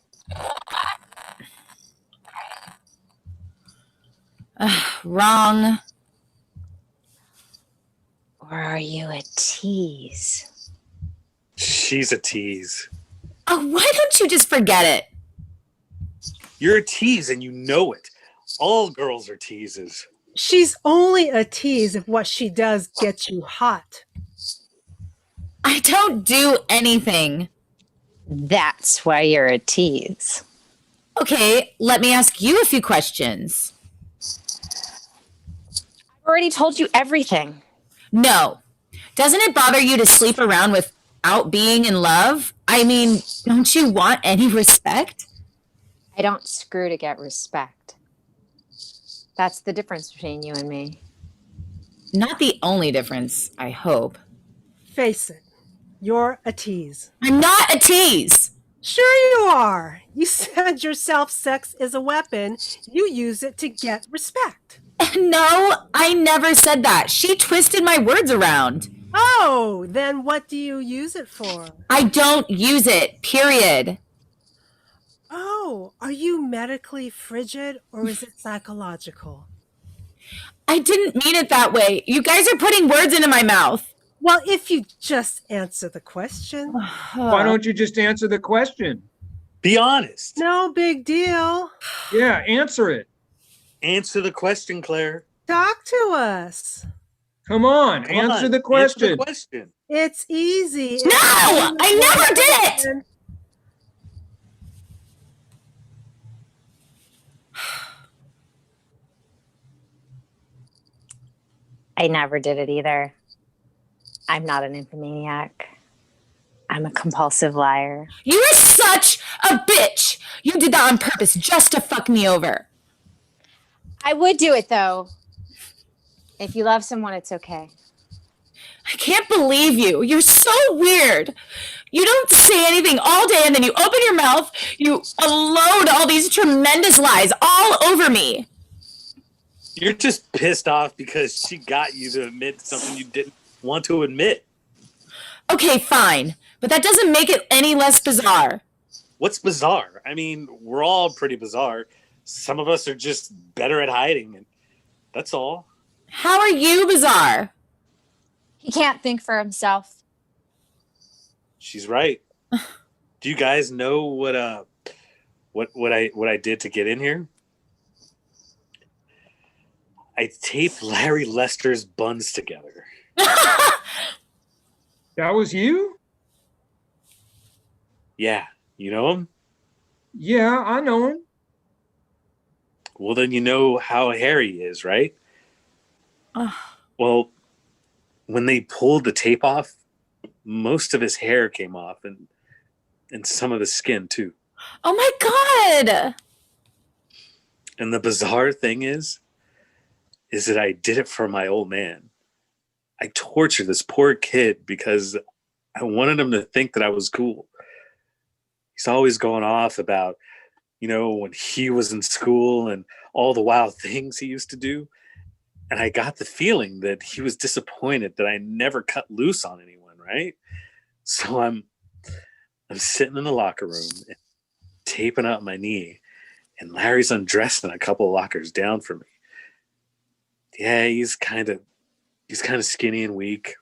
Wrong. Or are you a tease? She's a tease. Oh, why don't you just forget it? You're a tease and you know it. All girls are teases. She's only a tease if what she does gets you hot. I don't do anything. That's why you're a tease. Okay, let me ask you a few questions. I've already told you everything. No. Doesn't it bother you to sleep around without being in love? I mean, don't you want any respect? I don't screw to get respect. That's the difference between you and me. Not the only difference, I hope. Face it, you're a tease. I'm not a tease. Sure you are. You said yourself sex is a weapon. You use it to get respect. No, I never said that. She twisted my words around. Oh, then what do you use it for? I don't use it, period. Oh, are you medically frigid or is it psychological? I didn't mean it that way. You guys are putting words into my mouth. Well, if you just answer the question. Why don't you just answer the question? Be honest. No big deal. Yeah, answer it. Answer the question, Claire. Talk to us. Come on, Come answer on, the question. Answer the question. It's easy. No, I never did it. I never did it either. I'm not an nymphomaniac. I'm a compulsive liar. You are such a bitch. You did that on purpose just to fuck me over. I would do it though. If you love someone, it's okay. I can't believe you. You're so weird. You don't say anything all day and then you open your mouth, you unload all these tremendous lies all over me. You're just pissed off because she got you to admit something you didn't want to admit. Okay, fine. But that doesn't make it any less bizarre. What's bizarre? I mean, we're all pretty bizarre. Some of us are just better at hiding, and that's all. How are you bizarre? He can't think for himself. She's right. Do you guys know what I did to get in here? I taped Larry Lester's buns together. That was you? Yeah, you know him? Yeah, I know him. Well, then you know how hairy he is, right? Well, when they pulled the tape off, most of his hair came off and some of the skin too. Oh my God. And the bizarre thing is that I did it for my old man. I tortured this poor kid because I wanted him to think that I was cool. He's always going off about, when he was in school and all the wild things he used to do. And I got the feeling that he was disappointed that I never cut loose on anyone, right? So I'm sitting in the locker room, taping up my knee, and Larry's undressing a couple of lockers down from me. Yeah, he's kind of skinny and weak.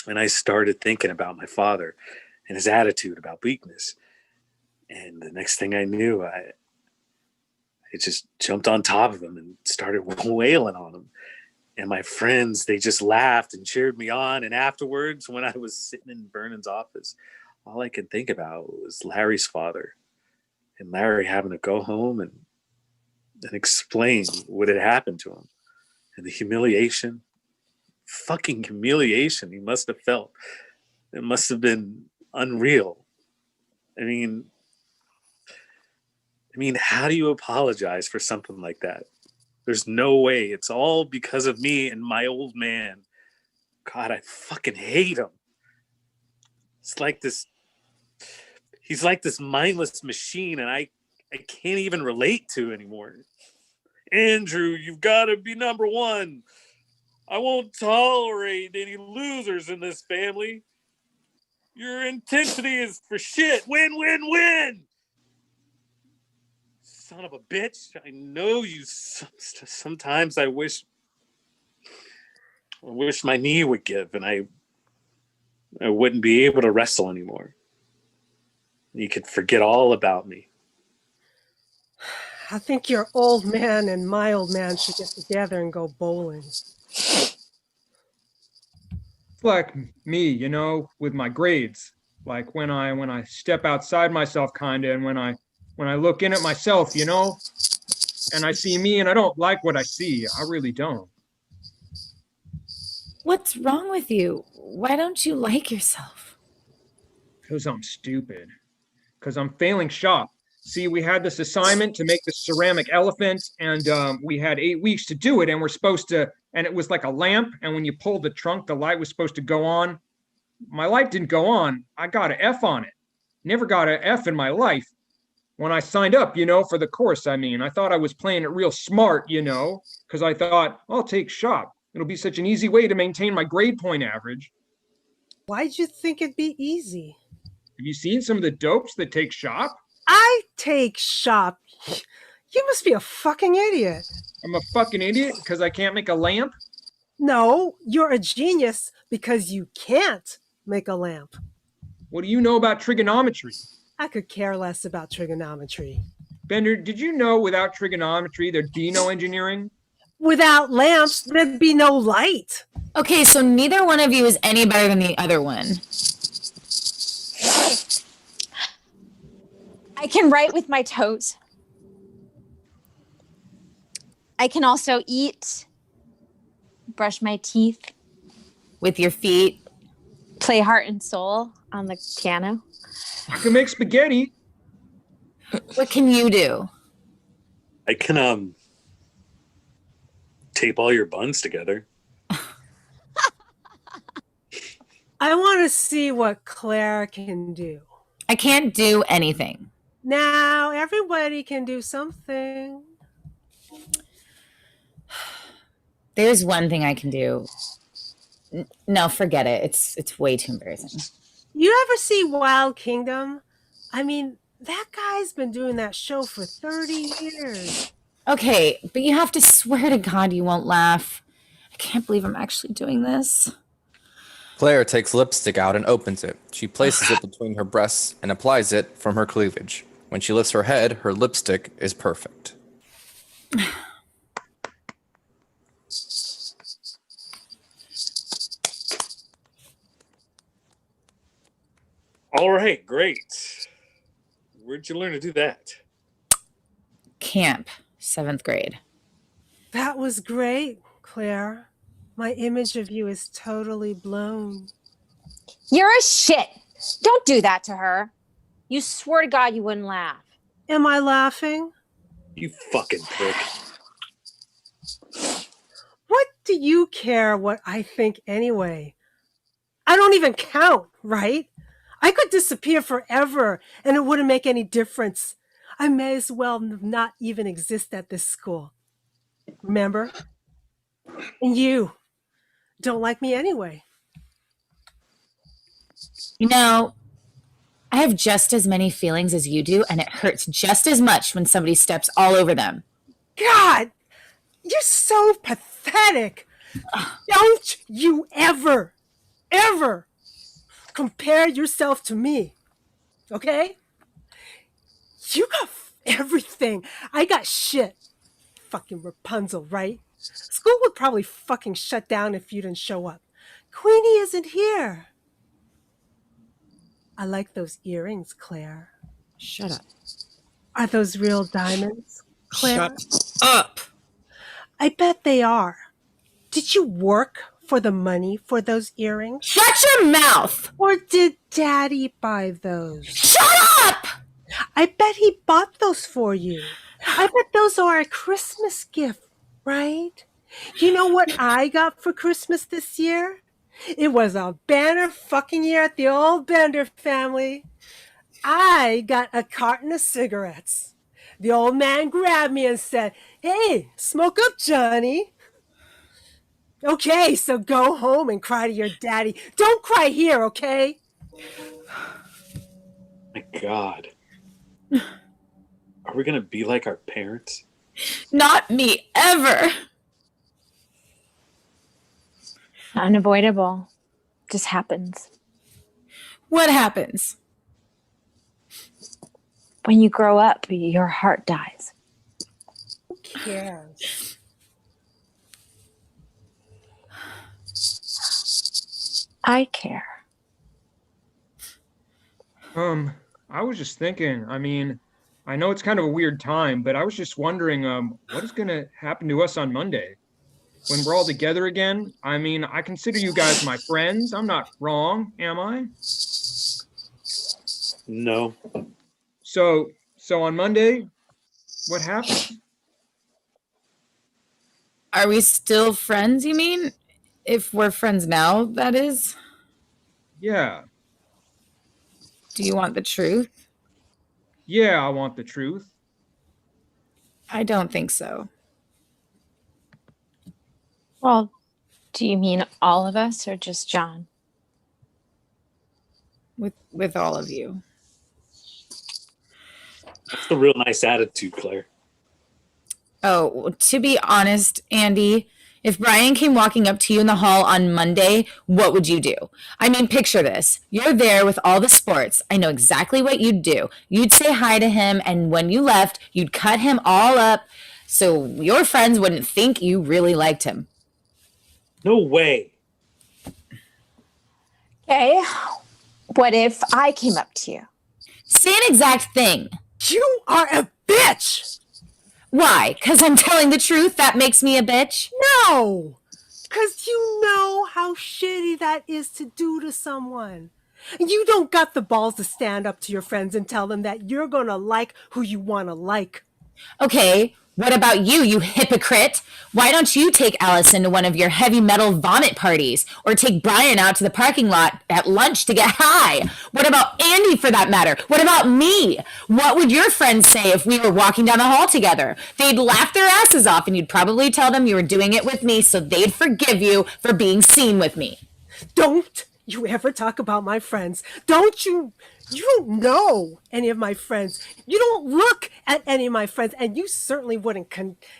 And I started thinking about my father and his attitude about weakness. And the next thing I knew, I just jumped on top of him and started wailing on him. And my friends, they just laughed and cheered me on. And afterwards, when I was sitting in Vernon's office, all I could think about was Larry's father and Larry having to go home and explain what had happened to him. And the humiliation, fucking humiliation he must have felt. It must have been unreal. I mean, how do you apologize for something like that? There's no way. It's all because of me and my old man. God, I fucking hate him. It's like this. He's like this mindless machine, and I can't even relate to anymore. Andrew, you've got to be number one. I won't tolerate any losers in this family. Your intensity is for shit. Win, win, win. Son of a bitch. I know you. Sometimes I wish my knee would give and I I wouldn't be able to wrestle anymore. You could forget all about me. I think your old man and my old man should get together and go bowling. It's like me, with my grades. Like when I step outside myself kinda, and when I look in at myself, and I see me and I don't like what I see. I really don't. What's wrong with you? Why don't you like yourself? Because I'm stupid. Because I'm failing shop. See, we had this assignment to make this ceramic elephant, and we had 8 weeks to do it, and we're supposed to, and it was like a lamp, and when you pulled the trunk, the light was supposed to go on. My light didn't go on. I got an F on it. Never got an F in my life. When I signed up, for the course, I thought I was playing it real smart, because I thought, I'll take shop. It'll be such an easy way to maintain my grade point average. Why'd you think it'd be easy? Have you seen some of the dopes that take shop? I take shop. You must be a fucking idiot. I'm a fucking idiot because I can't make a lamp? No, you're a genius because you can't make a lamp. What do you know about trigonometry? I could care less about trigonometry. Bender, did you know without trigonometry there'd be no engineering? Without lamps, there'd be no light. Okay, so neither one of you is any better than the other one. I can write with my toes. I can also eat, brush my teeth, With your feet. play heart and soul on the piano. I can make spaghetti. What can you do? I can tape all your buns together. I want to see what Claire can do. I can't do anything. Now, everybody can do something. There's one thing I can do. No, forget it. It's way too embarrassing. You ever see Wild Kingdom? I mean, that guy's been doing that show for 30 years. Okay, but you have to swear to God you won't laugh. I can't believe I'm actually doing this. Claire takes lipstick out and opens it. She places it between her breasts and applies it from her cleavage. When she lifts her head, her lipstick is perfect. All right, great. Where'd you learn to do that? Camp, 7th grade. That was great, Claire. My image of you is totally blown. You're a shit. Don't do that to her. You swore to God you wouldn't laugh. Am I laughing? You fucking prick. What do you care what I think anyway? I don't even count, right? I could disappear forever and it wouldn't make any difference. I may as well not even exist at this school. Remember? And you don't like me anyway. You know, I have just as many feelings as you do, and it hurts just as much when somebody steps all over them. God, you're so pathetic. Don't you ever compare yourself to me, okay? You got everything. I got shit. Fucking Rapunzel, right? School would probably fucking shut down if you didn't show up. Queenie isn't here. I like those earrings, Claire. Shut up. Are those real diamonds, Claire? Shut up. I bet they are. Did you work for the money for those earrings? Shut your mouth. Or did Daddy buy those? Shut up. I bet he bought those for you. I bet those are a Christmas gift, right? You know what I got for Christmas this year? It was a banner fucking year at the old Bender family. I got a carton of cigarettes. The old man grabbed me and said, "Hey, smoke up, Johnny." Okay, so go home and cry to your daddy. Don't cry here, okay? My God. Are we going to be like our parents? Not me, ever. Unavoidable. Just happens. What happens? When you grow up, your heart dies. Who cares? I care. I was just thinking, I mean, I know it's kind of a weird time, but I was just wondering, what is going to happen to us on Monday when we're all together again? I mean, I consider you guys my friends. I'm not wrong, am I? No. So on Monday, what happens? Are we still friends, you mean? If we're friends now, that is? Yeah. Do you want the truth? Yeah, I want the truth. I don't think so. Well, do you mean all of us or just John? With all of you. That's the real nice attitude, Claire. Oh, to be honest, Andy, if Brian came walking up to you in the hall on Monday, what would you do? I mean, picture this. You're there with all the sports. I know exactly what you'd do. You'd say hi to him, and when you left, you'd cut him all up so your friends wouldn't think you really liked him. No way. Okay. What if I came up to you? Same exact thing. You are a bitch! Why? Because I'm telling the truth? That makes me a bitch? No! Because you know how shitty that is to do to someone. You don't got the balls to stand up to your friends and tell them that you're gonna like who you wanna like. Okay, what about you, you hypocrite? Why don't you take Allison to one of your heavy metal vomit parties? Or take Brian out to the parking lot at lunch to get high? What about Andy, for that matter? What about me? What would your friends say if we were walking down the hall together? They'd laugh their asses off, and you'd probably tell them you were doing it with me so they'd forgive you for being seen with me. Don't you ever talk about my friends. You don't know any of my friends. You don't look at any of my friends, and you certainly wouldn't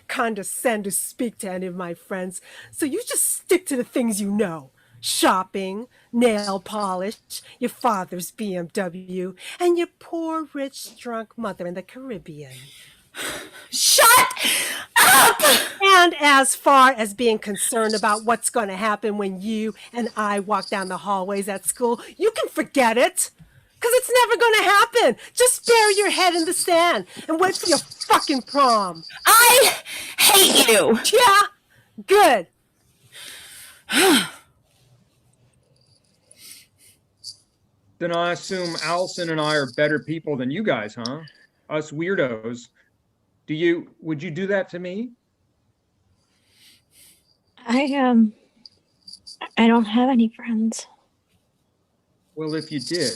condescend to speak to any of my friends. So you just stick to the things you know. Shopping, nail polish, your father's BMW, and your poor, rich, drunk mother in the Caribbean. Shut up! And as far as being concerned about what's going to happen when you and I walk down the hallways at school, you can forget it. Because it's never going to happen. Just bury your head in the sand and wait for your fucking prom. I hate you. Yeah? Good. Then I assume Allison and I are better people than you guys, huh? Us weirdos. Would you do that to me? I don't have any friends. Well, if you did.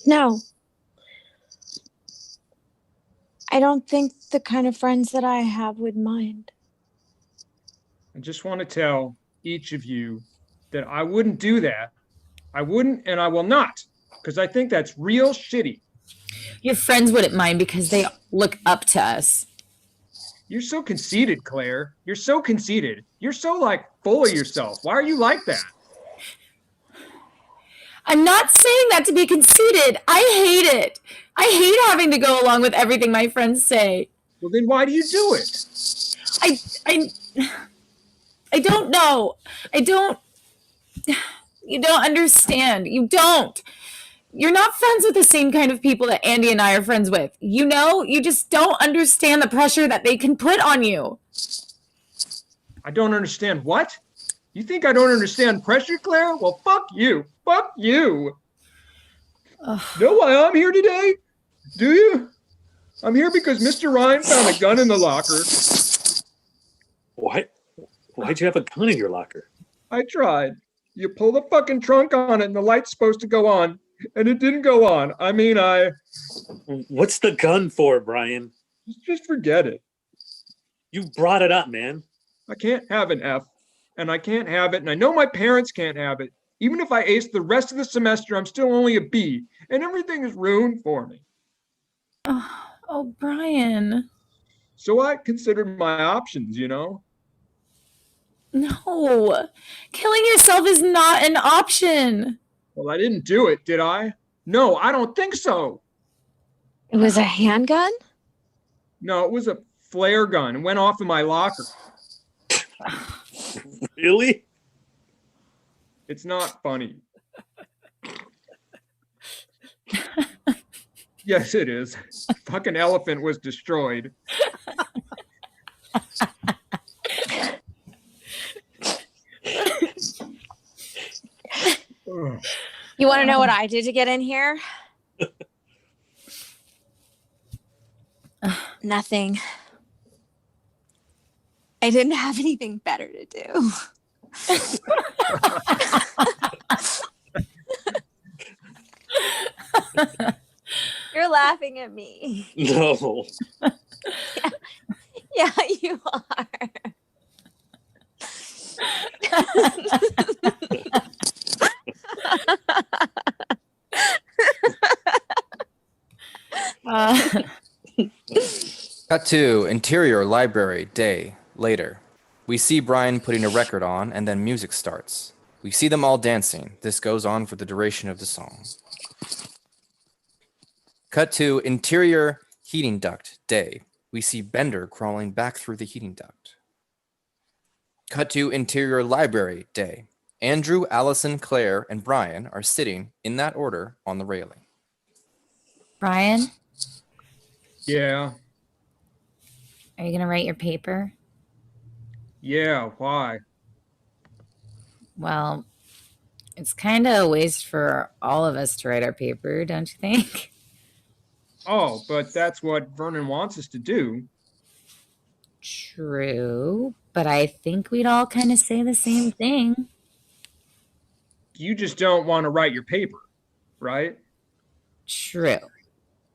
No. I don't think the kind of friends that I have would mind. I just want to tell each of you that I wouldn't do that. I wouldn't, and I will not, because I think that's real shitty. Your friends wouldn't mind because they look up to us. You're so conceited, Claire. You're so conceited. You're so, like, full of yourself. Why are you like that? I'm not saying that to be conceited. I hate it. I hate having to go along with everything my friends say. Well, then why do you do it? I don't know. You don't understand. You don't. You're not friends with the same kind of people that Andy and I are friends with. You know, you just don't understand the pressure that they can put on you. I don't understand what? You think I don't understand pressure, Claire? Well, fuck you. Fuck you. Know why I'm here today? Do you? I'm here because Mr. Ryan found a gun in the locker. What? Why'd you have a gun in your locker? I tried. You pull the fucking trunk on it and the light's supposed to go on. And it didn't go on. I mean, What's the gun for, Brian? just forget it. You brought it up, man. I can't have an F, and I can't have it, and I know my parents can't have it. Even if I ace the rest of the semester, I'm still only a B, and everything is ruined for me. Oh, Brian. So I considered my options, you know? No, killing yourself is not an option. Well, I didn't do it, did I? No, I don't think so. It was a handgun? No, it was a flare gun. It went off in my locker. Really? It's not funny. Yes, it is. Fucking elephant was destroyed. Ugh. You want to know what I did to get in here? Nothing. I didn't have anything better to do. You're laughing at me. No. Yeah, you are. Cut to interior library day later. We see Brian putting a record on and then music starts. We see them all dancing. This goes on for the duration of the song. Cut to interior heating duct day. We see Bender crawling back through the heating duct. Cut to interior library day. Andrew, Allison, Claire, and Brian are sitting in that order on the railing. Brian, Yeah. are you going to write your paper? Yeah, why? Well, it's kind of a waste for all of us to write our paper, don't you think? Oh, but that's what Vernon wants us to do. True, but I think we'd all kind of say the same thing. You just don't want to write your paper, right? True,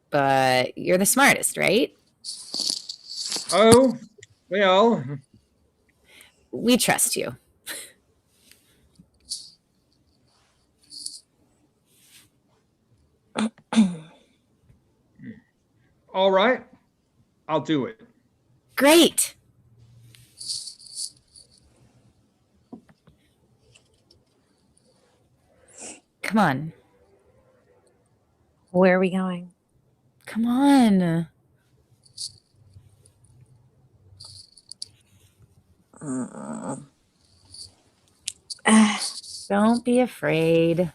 but you're the smartest, right? Oh, well, We trust you. all right. I'll do it. Great. Come on. Where are we going? Come on. Don't be afraid.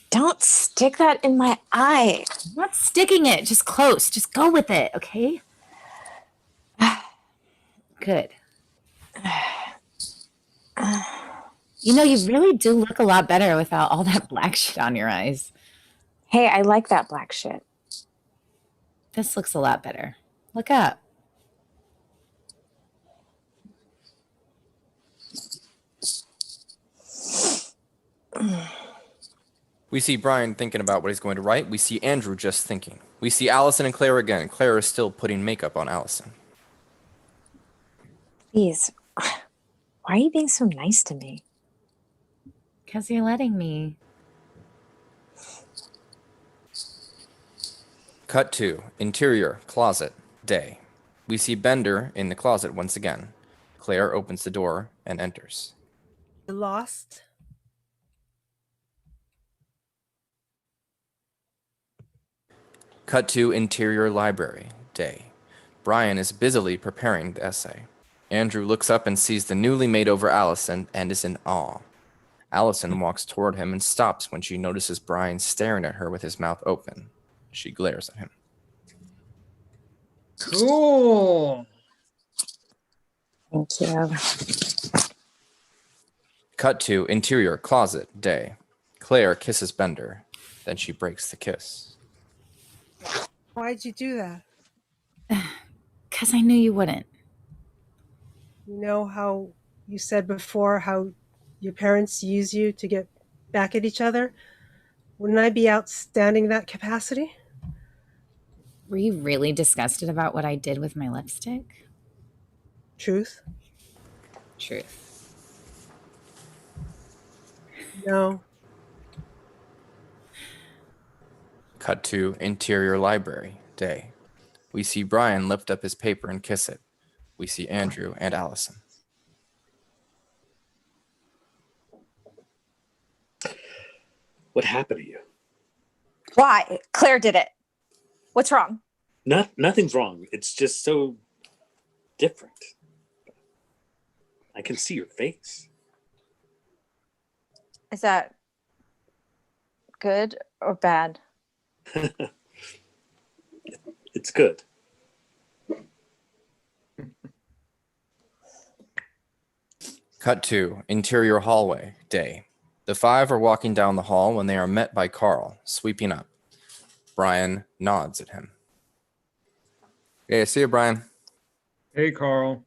Don't stick that in my eye. I'm not sticking it, just close. Just go with it, okay? Good. You know, you really do look a lot better without all that black shit on your eyes. Hey, I like that black shit. This looks a lot better. Look up. We see Brian thinking about what he's going to write. We see Andrew just thinking. We see Allison and Claire again. Claire is still putting makeup on Allison. Please, why are you being so nice to me? Because you're letting me. Cut to interior closet day. We see Bender in the closet once again. Claire opens the door and enters. You lost? Cut to interior library day. Brian is busily preparing the essay. Andrew looks up and sees the newly made over Allison and is in awe. Allison walks toward him and stops when she notices Brian staring at her with his mouth open. She glares at him. Cool. Thank you. Cut to interior closet day. Claire kisses Bender. Then she breaks the kiss. Why'd you do that? Because I knew you wouldn't. You know how you said before how your parents use you to get back at each other? Wouldn't I be outstanding that capacity? Were you really disgusted about what I did with my lipstick? Truth? Truth. No. Cut to interior library day. We see Brian lift up his paper and kiss it. We see Andrew and Allison. What happened to you? Why? Claire did it. What's wrong? Nothing's wrong. It's just so different. I can see your face. Is that good or bad? It's good. Cut to interior hallway, day. The five are walking down the hall when they are met by Carl, sweeping up. Brian nods at him. Hey, see you, Brian. Hey, Carl.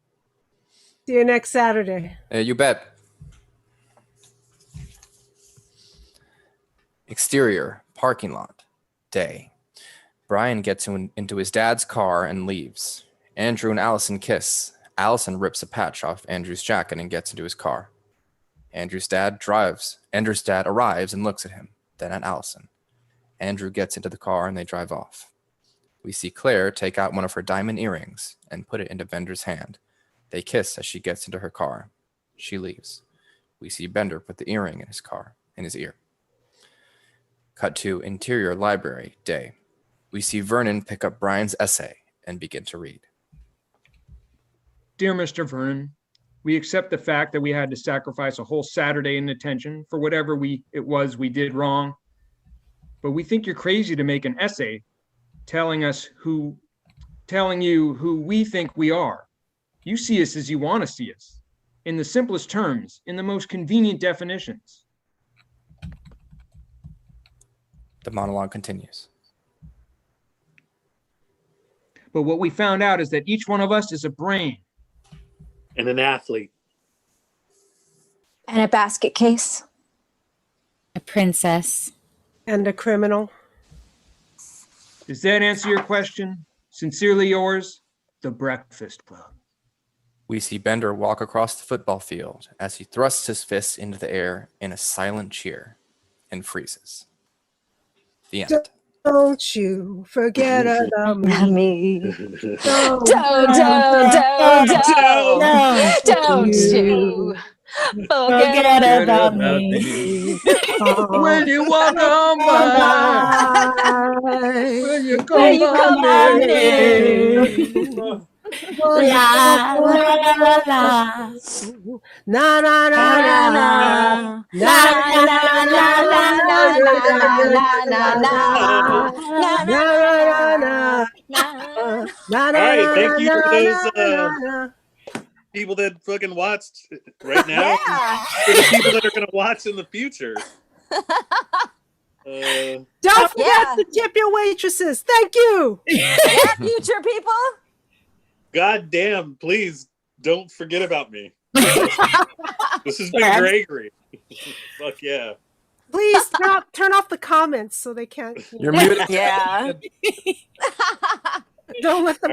See you next Saturday. You bet. Exterior, parking lot, day. Brian gets into his dad's car and leaves. Andrew and Allison kiss. Allison rips a patch off Andrew's jacket and gets into his car. Andrew's dad arrives and looks at him, then at Allison. Andrew gets into the car and they drive off. We see Claire take out one of her diamond earrings and put it into Bender's hand. They kiss as she gets into her car. She leaves. We see Bender put the earring in his ear. Cut to interior library, day. We see Vernon pick up Brian's essay and begin to read. Dear Mr. Vernon, we accept the fact that we had to sacrifice a whole Saturday in attention for whatever it was we did wrong. But we think you're crazy to make an essay telling you who we think we are. You see us as you want to see us, in the simplest terms, in the most convenient definitions. The monologue continues. But what we found out is that each one of us is a brain. And an athlete. And a basket case. A princess. And a criminal. Does that answer your question? Sincerely yours, The Breakfast Club. We see Bender walk across the football field as he thrusts his fists into the air in a silent cheer and freezes. The end. Don't you forget about me. Don't you forget about me. When you walk on by, when you When you come come on by me. La, la, la, la. Na na na na na La la la la la la la la na. All right, thank you for those people that fucking watched right now. Yeah. For the people that are going to watch in the future. Don't forget to tip your waitresses. Thank you. Yeah, future people. God damn, please don't forget about me. This has been Gregory. Fuck yeah. Please turn off the comments so they can't. You're muted. Yeah. Don't let them